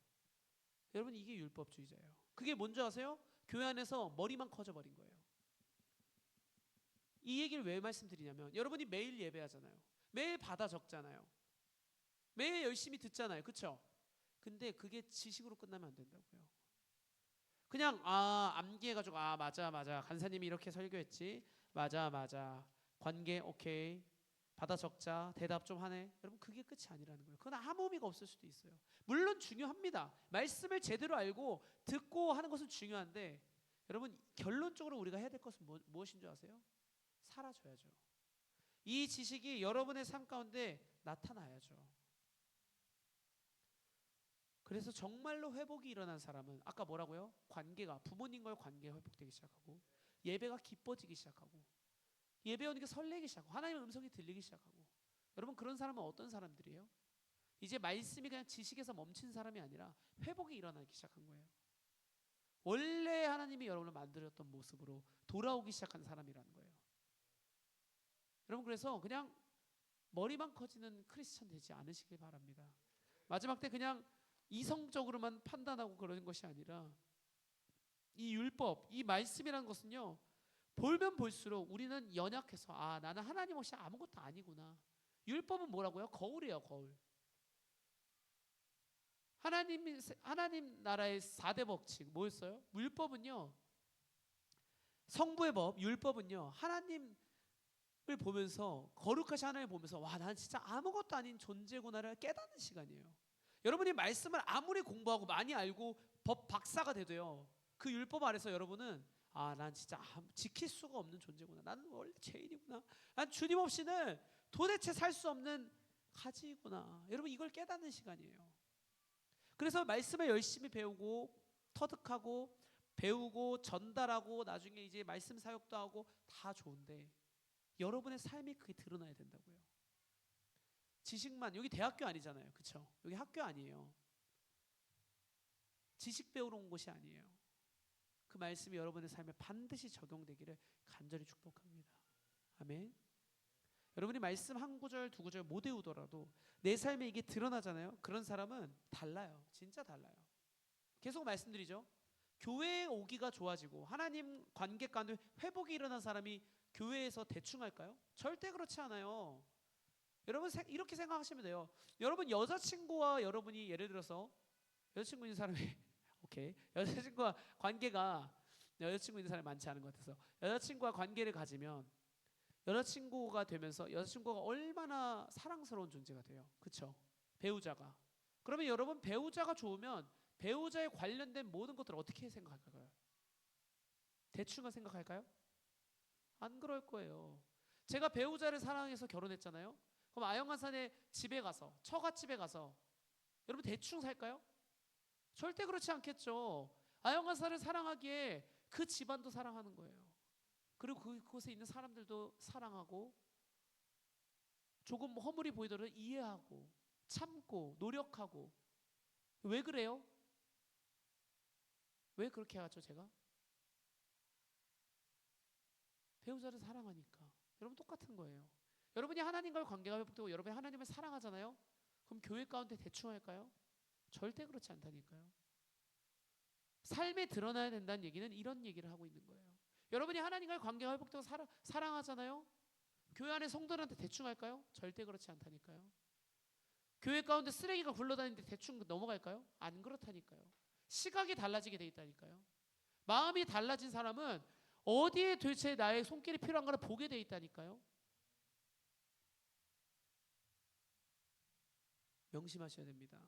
여러분, 이게 율법주의자예요. 그게 뭔지 아세요? 교회 안에서 머리만 커져버린 거예요. 이 얘기를 왜 말씀드리냐면, 여러분이 매일 예배하잖아요. 매일 받아 적잖아요. 매일 열심히 듣잖아요. 그렇죠? 근데 그게 지식으로 끝나면 안 된다고요. 그냥 암기해가지고 맞아 간사님이 이렇게 설교했지, 맞아 관계 오케이, 받아 적자, 대답 좀 하네. 여러분, 그게 끝이 아니라는 거예요. 그건 아무 의미가 없을 수도 있어요. 물론 중요합니다. 말씀을 제대로 알고 듣고 하는 것은 중요한데, 여러분 결론적으로 우리가 해야 될 것은 무엇인 줄 아세요? 사라져야죠. 이 지식이 여러분의 삶 가운데 나타나야죠. 그래서 정말로 회복이 일어난 사람은 아까 뭐라고요? 관계가, 부모님과의 관계가 회복되기 시작하고, 예배가 기뻐지기 시작하고, 예배 오는 게 설레기 시작하고, 하나님의 음성이 들리기 시작하고. 여러분, 그런 사람은 어떤 사람들이에요? 이제 말씀이 그냥 지식에서 멈춘 사람이 아니라 회복이 일어나기 시작한 거예요. 원래 하나님이 여러분을 만들었던 모습으로 돌아오기 시작한 사람이라는 거예요. 여러분, 그래서 그냥 머리만 커지는 크리스찬 되지 않으시길 바랍니다. 마지막 때 그냥 이성적으로만 판단하고 그러는 것이 아니라, 이 율법, 이 말씀이라는 것은요, 보면 볼수록 우리는 연약해서 나는 하나님 없이 아무것도 아니구나. 율법은 뭐라고요? 거울이에요, 거울. 하나님 나라의 4대 법칙 뭐였어요? 율법은요, 성부의 법, 율법은요, 하나님 보면서, 거룩하신 하나님을 보면서, 와, 난 진짜 아무것도 아닌 존재구나를 깨닫는 시간이에요. 여러분이 말씀을 아무리 공부하고 많이 알고 법 박사가 돼도요, 그 율법 아래서 여러분은, 아, 난 진짜 지킬 수가 없는 존재구나, 나는 원래 죄인이구나, 난 주님 없이는 도대체 살 수 없는 가지구나. 여러분, 이걸 깨닫는 시간이에요. 그래서 말씀을 열심히 배우고 터득하고 배우고 전달하고 나중에 이제 말씀 사역도 하고 다 좋은데, 여러분의 삶이 그게 드러나야 된다고요. 지식만, 여기 대학교 아니잖아요, 그렇죠? 여기 학교 아니에요. 지식 배우러 온 곳이 아니에요. 그 말씀이 여러분의 삶에 반드시 적용되기를 간절히 축복합니다. 아멘. 여러분이 말씀 한 구절 두 구절 못 외우더라도 내 삶에 이게 드러나잖아요. 그런 사람은 달라요. 진짜 달라요. 계속 말씀드리죠. 교회에 오기가 좋아지고 하나님 관계 가운데 회복이 일어난 사람이 교회에서 대충 할까요? 절대 그렇지 않아요. 여러분 이렇게 생각하시면 돼요. 여러분 여자친구와 여러분이 예를 들어서 여자친구 있는 사람이 오케이, 여자친구와 관계가, 여자친구 있는 사람이 많지 않은 것 같아서 여자친구와 관계를 가지면 여자친구가 되면서 여자친구가 얼마나 사랑스러운 존재가 돼요. 그렇죠? 배우자가. 그러면 여러분 배우자가 좋으면 배우자에 관련된 모든 것들을 어떻게 생각할까요? 대충 생각할까요? 안 그럴 거예요. 제가 배우자를 사랑해서 결혼했잖아요. 그럼 아영한산의 집에 가서, 처갓집에 가서 여러분 대충 살까요? 절대 그렇지 않겠죠. 아영한산을 사랑하기에 그 집안도 사랑하는 거예요. 그리고 그곳에 있는 사람들도 사랑하고, 조금 허물이 보이더라도 이해하고 참고 노력하고. 왜 그래요? 왜 그렇게 하죠? 제가 배우자를 사랑하니까. 여러분 똑같은 거예요. 여러분이 하나님과의 관계가 회복되고 여러분이 하나님을 사랑하잖아요. 그럼 교회 가운데 대충 할까요? 절대 그렇지 않다니까요. 삶에 드러나야 된다는 얘기는 이런 얘기를 하고 있는 거예요. 여러분이 하나님과의 관계가 회복되고 사랑하잖아요. 교회 안에 성도들한테 대충 할까요? 절대 그렇지 않다니까요. 교회 가운데 쓰레기가 굴러다니는데 대충 넘어갈까요? 안 그렇다니까요. 시각이 달라지게 돼 있다니까요. 마음이 달라진 사람은 어디에 도대체 나의 손길이 필요한가를 보게 돼 있다니까요. 명심하셔야 됩니다.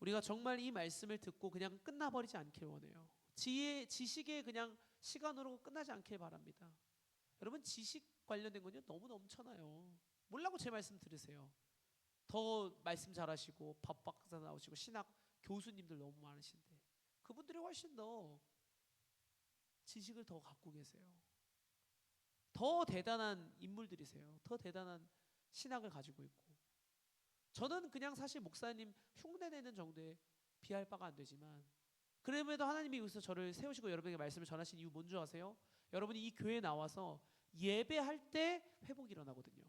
우리가 정말 이 말씀을 듣고 그냥 끝나버리지 않길 원해요. 지식에 그냥 시간으로 끝나지 않길 바랍니다. 여러분 지식 관련된 건요 너무 넘쳐나요. 몰라고 제 말씀 들으세요. 더 말씀 잘하시고 법 박사 나오시고 신학 교수님들 너무 많으신데 그분들이 훨씬 더 지식을 더 갖고 계세요. 더 대단한 인물들이세요. 더 대단한 신학을 가지고 있고, 저는 그냥 사실 목사님 흉내내는 정도에 비할 바가 안 되지만, 그럼에도 하나님이 여기서 저를 세우시고 여러분에게 말씀을 전하신 이유 뭔지 아세요? 여러분이 이 교회에 나와서 예배할 때 회복이 일어나거든요.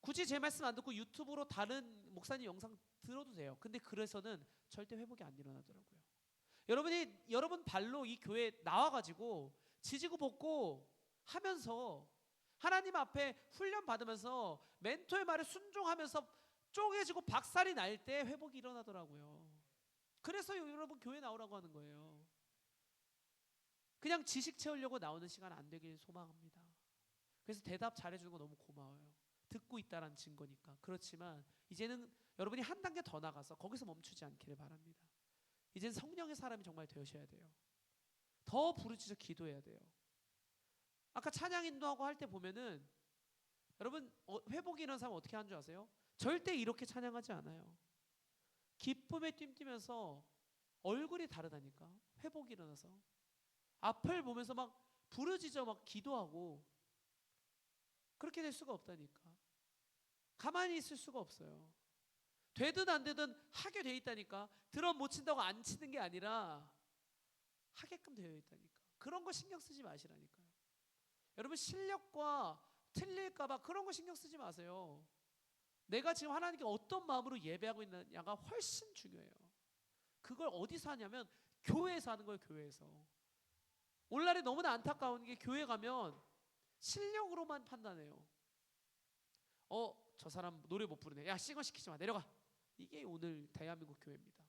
굳이 제 말씀 안 듣고 유튜브로 다른 목사님 영상 들어도 돼요. 근데 그래서는 절대 회복이 안 일어나더라고요. 여러분 발로 이 교회에 나와가지고 지지고 볶고 하면서 하나님 앞에 훈련 받으면서 멘토의 말에 순종하면서 쪼개지고 박살이 날 때 회복이 일어나더라고요. 그래서 여러분 교회 나오라고 하는 거예요. 그냥 지식 채우려고 나오는 시간 안 되길 소망합니다. 그래서 대답 잘해주는 거 너무 고마워요. 듣고 있다라는 증거니까. 그렇지만 이제는 여러분이 한 단계 더 나가서 거기서 멈추지 않기를 바랍니다. 이제는 성령의 사람이 정말 되셔야 돼요. 더 부르짖어 기도해야 돼요. 아까 찬양 인도하고 할 때 보면은 여러분 회복이 일어난 사람 어떻게 하는 줄 아세요? 절대 이렇게 찬양하지 않아요. 기쁨에 뜀뛰면서 얼굴이 다르다니까. 회복이 일어나서 앞을 보면서 막 부르짖어 막 기도하고, 그렇게 될 수가 없다니까. 가만히 있을 수가 없어요. 되든 안 되든 하게 돼 있다니까. 드럼 못 친다고 안 치는 게 아니라 하게끔 되어 있다니까. 그런 거 신경 쓰지 마시라니까요. 여러분 실력과 틀릴까봐 그런 거 신경 쓰지 마세요. 내가 지금 하나님께 어떤 마음으로 예배하고 있느냐가 훨씬 중요해요. 그걸 어디서 하냐면 교회에서 하는 거예요. 교회에서. 오늘날에 너무나 안타까운 게 교회 가면 실력으로만 판단해요. 저 사람 노래 못 부르네. 야 싱어 시키지 마. 내려가. 이게 오늘 대한민국 교회입니다.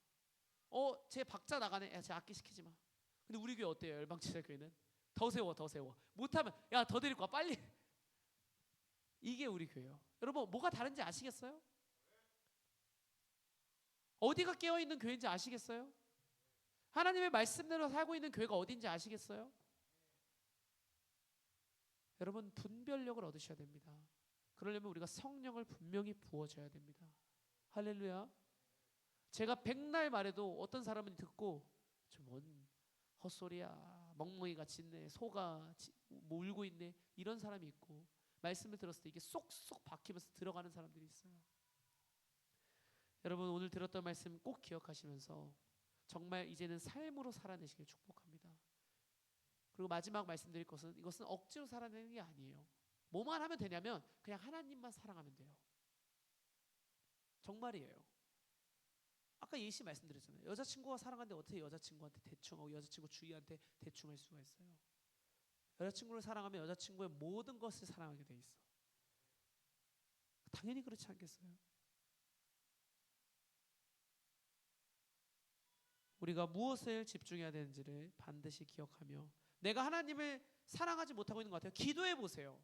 쟤 박자 나가네. 야 쟤 악기 시키지 마. 근데 우리 교회 어때요? 열방치자 교회는 더 세워, 더 세워. 못하면 야, 더 데리고 와 빨리. 이게 우리 교회예요. 여러분 뭐가 다른지 아시겠어요? 어디가 깨어있는 교회인지 아시겠어요? 하나님의 말씀대로 살고 있는 교회가 어딘지 아시겠어요? 여러분 분별력을 얻으셔야 됩니다. 그러려면 우리가 성령을 분명히 부어줘야 됩니다. 할렐루야. 제가 백날 말해도 어떤 사람은 듣고 저뭔 헛소리야, 멍멍이가 짖네, 소가 뭐 울고 있네, 이런 사람이 있고, 말씀을 들었을 때 이게 쏙쏙 박히면서 들어가는 사람들이 있어요. 여러분 오늘 들었던 말씀 꼭 기억하시면서 정말 이제는 삶으로 살아내시길 축복합니다. 그리고 마지막 말씀드릴 것은, 이것은 억지로 살아내는 게 아니에요. 뭐만 하면 되냐면 그냥 하나님만 사랑하면 돼요. 정말이에요. 아까 예시 말씀드렸잖아요. 여자친구가 사랑하는데 어떻게 여자친구한테 대충, 여자친구 주위한테 대충 할 수가 있어요? 여자친구를 사랑하면 여자친구의 모든 것을 사랑하게 돼 있어. 당연히 그렇지 않겠어요? 우리가 무엇을 집중해야 되는지를 반드시 기억하며, 내가 하나님을 사랑하지 못하고 있는 것 같아요. 기도해 보세요.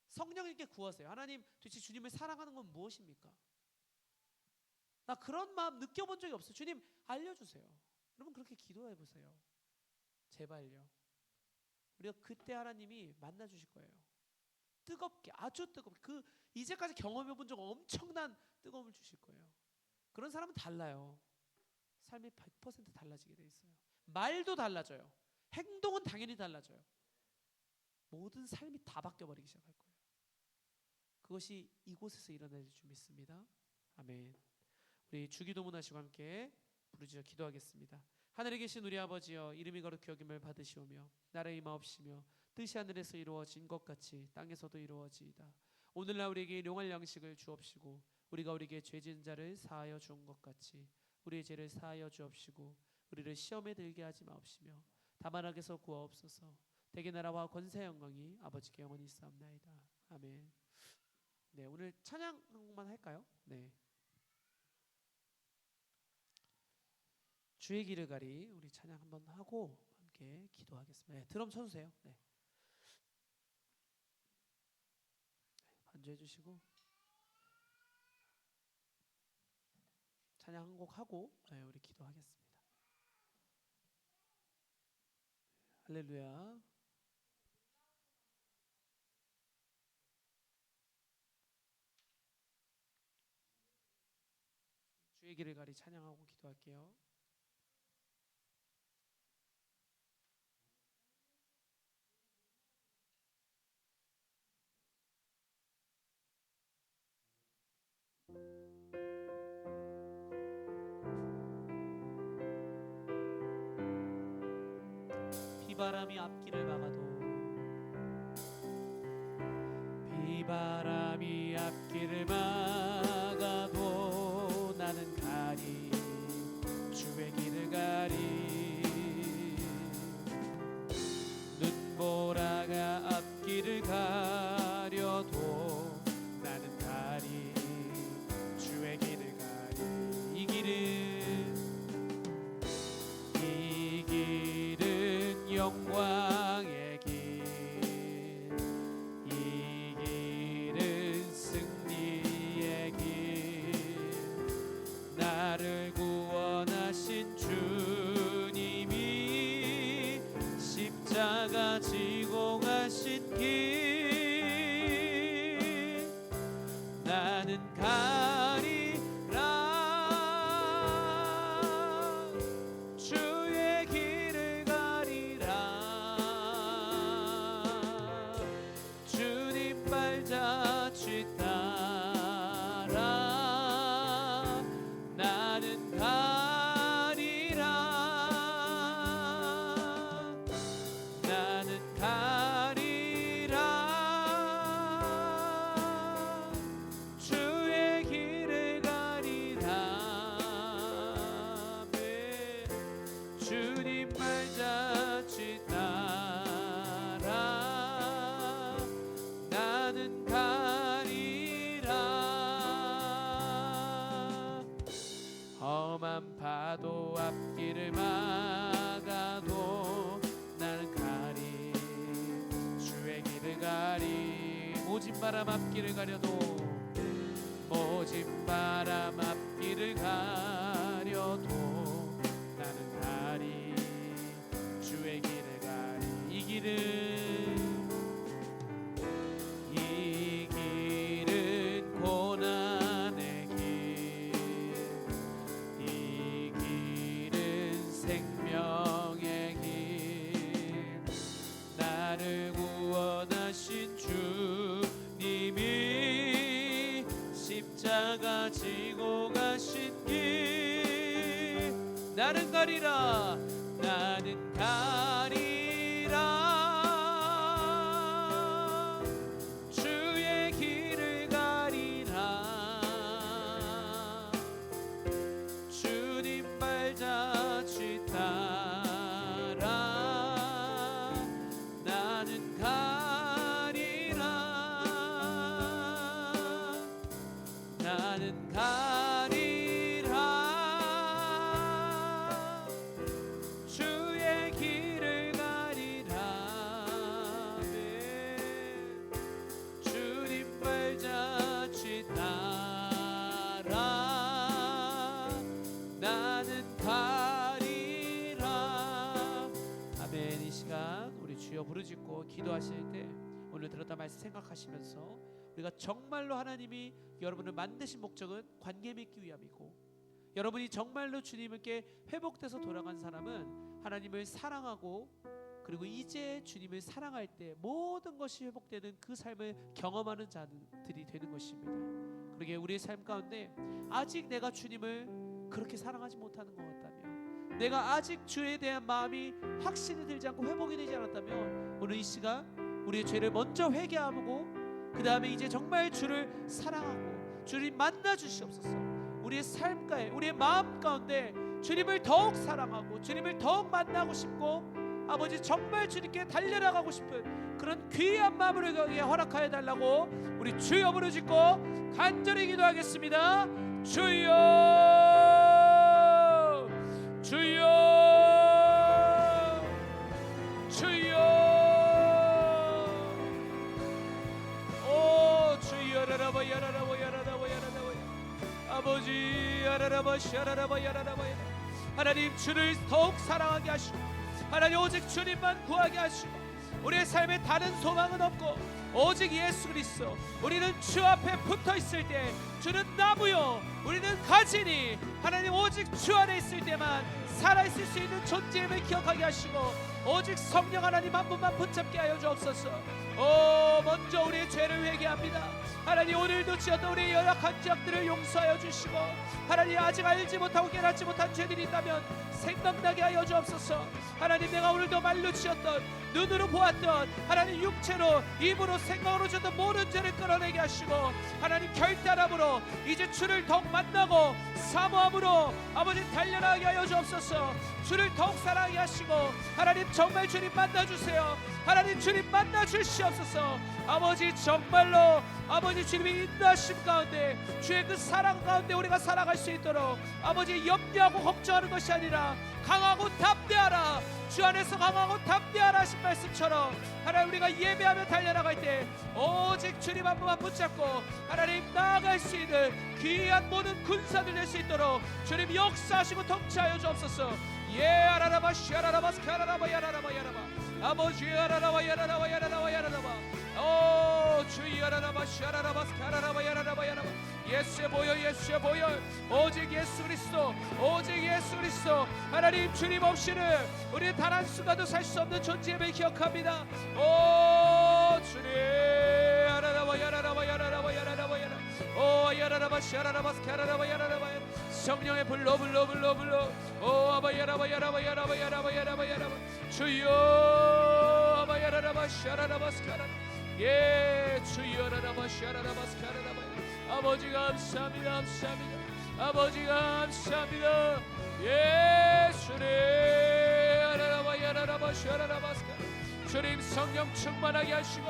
성령님께 구하세요. 하나님, 도대체 주님을 사랑하는 건 무엇입니까? 나 그런 마음 느껴본 적이 없어요. 주님 알려주세요. 여러분 그렇게 기도해 보세요. 제발요. 우리가 그때 하나님이 만나주실 거예요. 뜨겁게, 아주 뜨겁게, 그 이제까지 경험해 본 적 엄청난 뜨거움을 주실 거예요. 그런 사람은 달라요. 삶이 100% 달라지게 돼 있어요. 말도 달라져요. 행동은 당연히 달라져요. 모든 삶이 다 바뀌어버리기 시작할 거예요. 그것이 이곳에서 일어날 줄 믿습니다. 아멘. 우리 주기도문 하시고 함께 부르짖어 기도하겠습니다. 하늘에 계신 우리 아버지여, 이름이 거룩히 여김을 받으시오며 나라의 임하옵시며 뜻이 하늘에서 이루어진 것 같이 땅에서도 이루어지이다. 오늘날 우리에게 일용할 양식을 주옵시고 우리가 우리에게 죄 지은 자를 사하여 주온 것 같이 우리의 죄를 사하여 주옵시고 우리를 시험에 들게 하지 마옵시며 다만 악에서 구하옵소서. 대개 나라와 권세 영광이 아버지께 영원히 있사옵나이다. 아멘. 네, 오늘 찬양 한 곡만 할까요? 네. 주의 길을 가리 우리 찬양 한번 하고 함께 기도하겠습니다. 네, 드럼 쳐주세요. 네. 반주해 주시고 찬양 한 곡 하고 네, 우리 기도하겠습니다. 할렐루야. 주의 길을 가리 찬양하고 기도할게요. 비바람이 앞길을 막아도, 비바람이 앞길을 막아도 나는 가리 주의 길을 가리. 눈보라가 앞길을 가려도 나는 가리 주의 길을 가리. 이 길은 영광의 길, 이 길은 승리의 길. 나를 구원하신 주님이 십자가 지고 가신 길, 나는 가리라. 주의 길을 가리라. 주님 발자취 따라 나는 가리라. 나는 가리라. 주의 길을 가리라. 아멘. 주님 발자취 따라 나는 가리라. 험한 파도 앞길을 막아도 나는 가리 모진 바람 앞길을 가려도 모진 바람 앞길을 가려도 나는 가리 주의 길을 가리 이 길은 고난의 길 이 길은 생명의 길 나를 구원하신 주님이 십자가 지고 가신 길 나는 가리라 나는 가리라 주의 길을 가리라 주님 발자취 따라 나는 가리라 나는 가리라 주의 길을 가리라 주님 발자취 따라 나는 가리라 아멘. 이 시간 우리 주여 부르짖고 기도하실 때 오늘 들었던 말씀 생각하시면서 우리가 정말로 하나님이 여러분을 만드신 목적은 관계 맺기 위함이고 여러분이 정말로 주님께 회복돼서 돌아간 사람은 하나님을 사랑하고 그리고 이제 주님을 사랑할 때 모든 것이 회복되는 그 삶을 경험하는 자들이 되는 것입니다. 그러게 우리의 삶 가운데 아직 내가 주님을 그렇게 사랑하지 못하는 것 같다면 내가 아직 주에 대한 마음이 확신이 들지 않고 회복이 되지 않았다면 오늘 이 시간 우리의 죄를 먼저 회개하고 그 다음에 이제 정말 주를 사랑하고 주님 만나 주시옵소서. 우리의 삶 가운데 우리의 마음 가운데 주님을 더욱 사랑하고 주님을 더욱 만나고 싶고 아버지 정말 주님께 달려나가고 싶은 그런 귀한 마음을 우리에게 허락하여 달라고 우리 주여 부르짖고 간절히 기도하겠습니다. 주여 주여 주여 오 주여 라라바 야라라바 야라라바 야라라바 아버지 야라라바 샤라라바 야라라바 하나님 주를 더욱 사랑하게 하시고 하나님 오직 주님만 구하게 하시고 우리의 삶에 다른 소망은 없고 오직 예수 그리스도 우리는 주 앞에 붙어 있을 때 주는 나무요 우리는 가지니 하나님 오직 주 안에 있을 때만 살아있을 수 있는 존재임을 기억하게 하시고 오직 성령 하나님 한 분만 붙잡게 하여 주옵소서. 먼저 우리의 죄를 회개합니다. 하나님 오늘도 지었던 우리의 연약한 지역들을 용서하여 주시고 하나님 아직 알지 못하고 깨닫지 못한 죄들이 있다면 생각나게 하여 주옵소서. 하나님 내가 오늘도 말로 지었던 눈으로 보았던 하나님 육체로 입으로 생각으로 지었던 모든 죄를 끌어내게 하시고 하나님 결단함으로 이제 주를 더욱 만나고 사모함으로 아버지 달려나가게 하여 주옵소서. 주를 더욱 사랑하게 하시고 하나님 정말 주님 만나주세요. 하나님 주님 만나주시옵소서. 아버지 정말로 아버지 주님의 인도하심 가운데 주의 그 사랑 가운데 우리가 살아갈 수 있도록 아버지 염려하고 걱정하는 것이 아니라 강하고 담대하라 주 안에서 강하고 담대하라 하신 말씀처럼 하나님 우리가 예배하며 달려나갈 때 오직 주님 한 분만 붙잡고 하나님 나아갈 수 있는 귀한 모든 군사들 될 수 있도록 주님 역사하시고 통치하여 주옵소서. 예 아라라바 샤라라바 스카라라바 야라라바 야라바 아버지 야라라바 야라라바 야라라바 야라라바 오 주여 야라라바 샤라라바 스카라라바 야라라바 야라바 예수의 보여 예수의 보여 오직 예수 그리스도 오직 예수 그리스도 하나님 주님 없이는 우리 단 한순간도 살 수 없는 존재임을 기억합니다. 오 주님 야라라바 야라라바 야라라바 야라라바 야라 오 야라라바 샤라라바 스카라라바 야라라바 성령의 불로 불로 불로 불로 오 아바 야라바 야라바 야라바 야라바 야라바 야라바 주여 아바 야라라바 샤라라바 스카라 예 주여 라라바 샤라라바 스카라라바 아버지 감사합니다 감사합니다 아버지 감사합니다 예수님 야라라바 야라라바 샤라라바 스카라 주님 성령 충만하게 하시고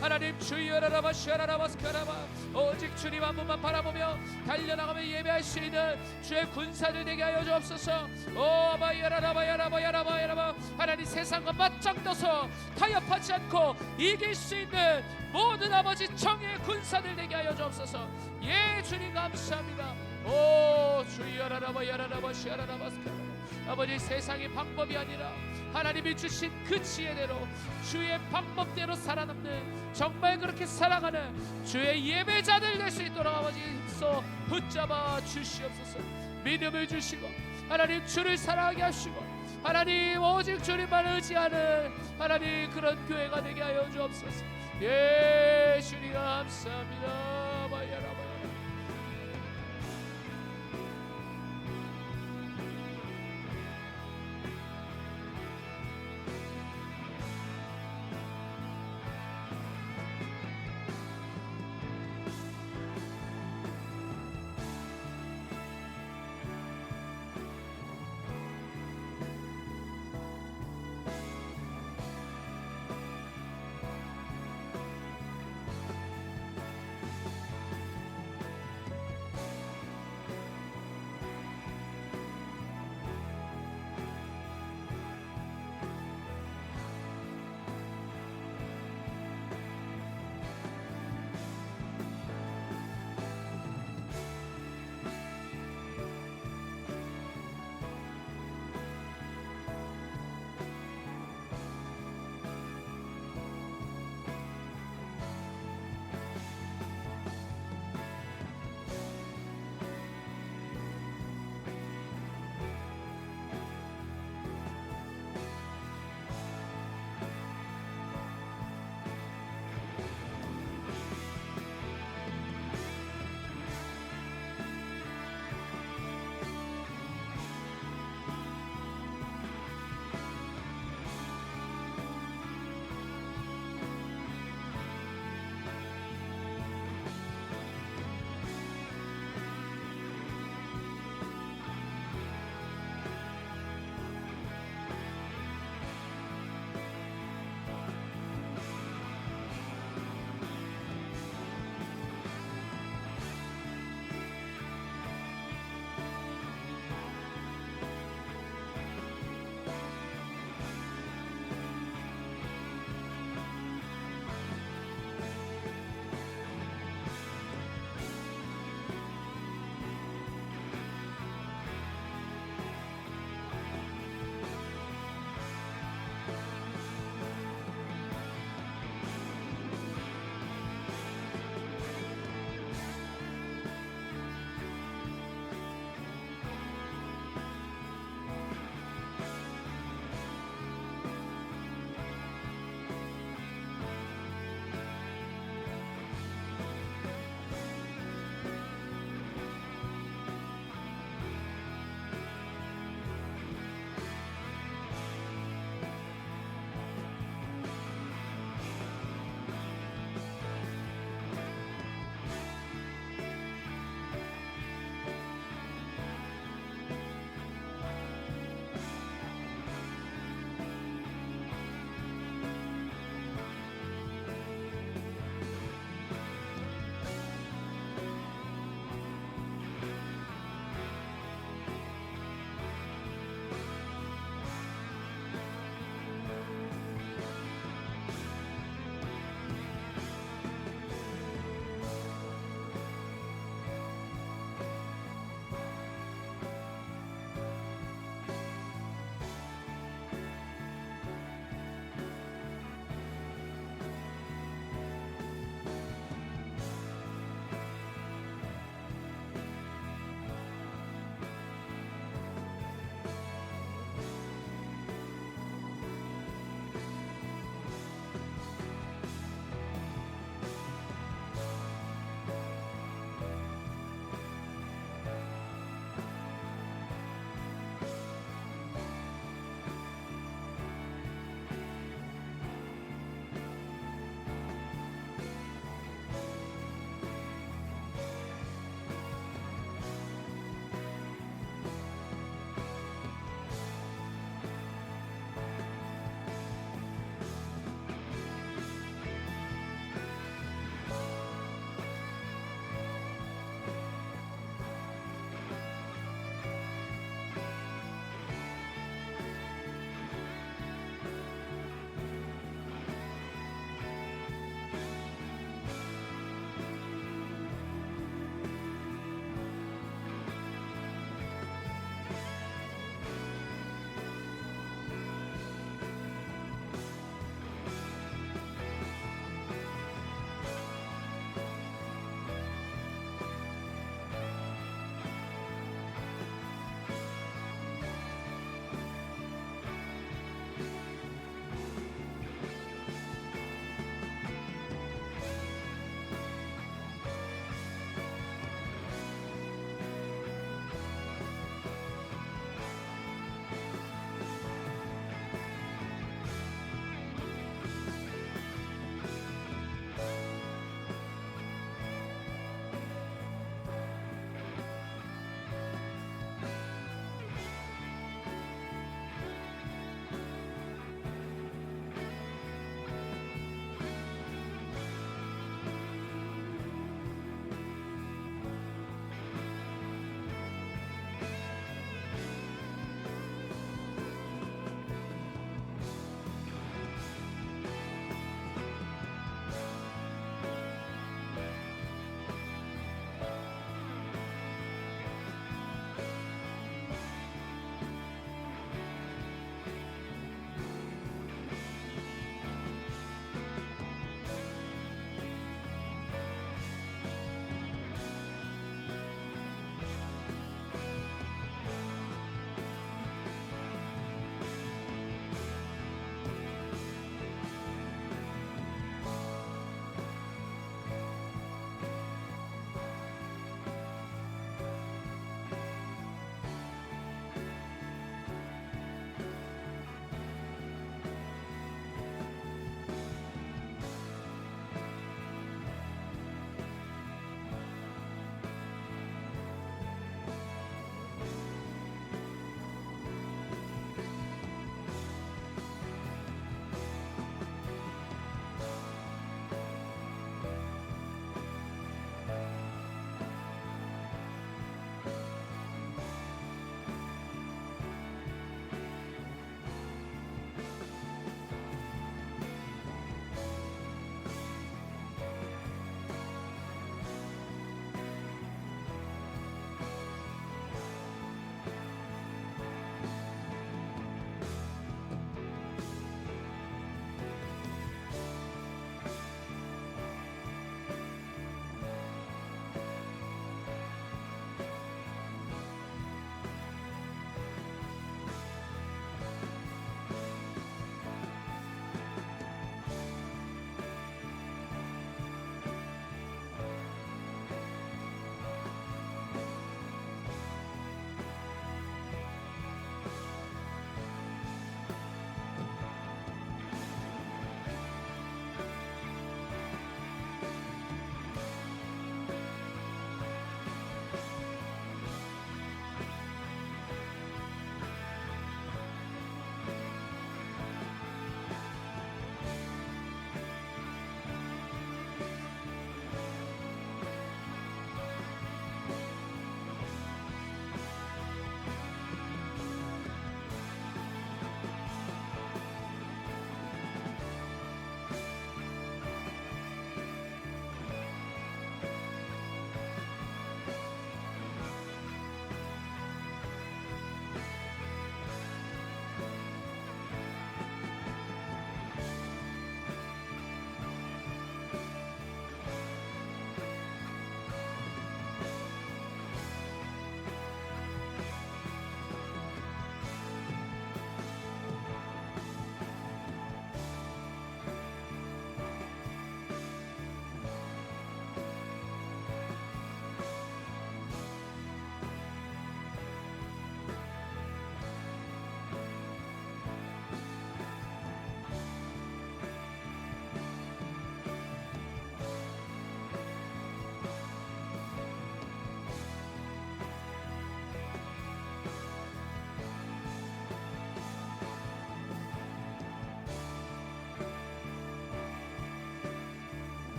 하나님 주여라라바시아라라바스카라바 오직 주님 한 분만 바라보며 달려나가며 예배할 수 있는 주의 군사들 되게 하여 주옵소서. 오바야라라바야라바야라바야라바 하나님 세상과 맞짱떠서 타협하지 않고 이길 수 있는 모든 아버지 정의 군사들 되게 하여 주옵소서. 예 주님 감사합니다. 오 주여라라바야라라바시아라라바스카라바 아버지 세상의 방법이 아니라 하나님이 주신 그 지혜대로 주의 방법대로 살아남는 정말 그렇게 살아가는 주의 예배자들 될 수 있도록 아버지 힘써 붙잡아 주시옵소서. 믿음을 주시고 하나님 주를 사랑하게 하시고 하나님 오직 주님만 의지하는 하나님 그런 교회가 되게 하여 주옵소서. 예 주님 감사합니다.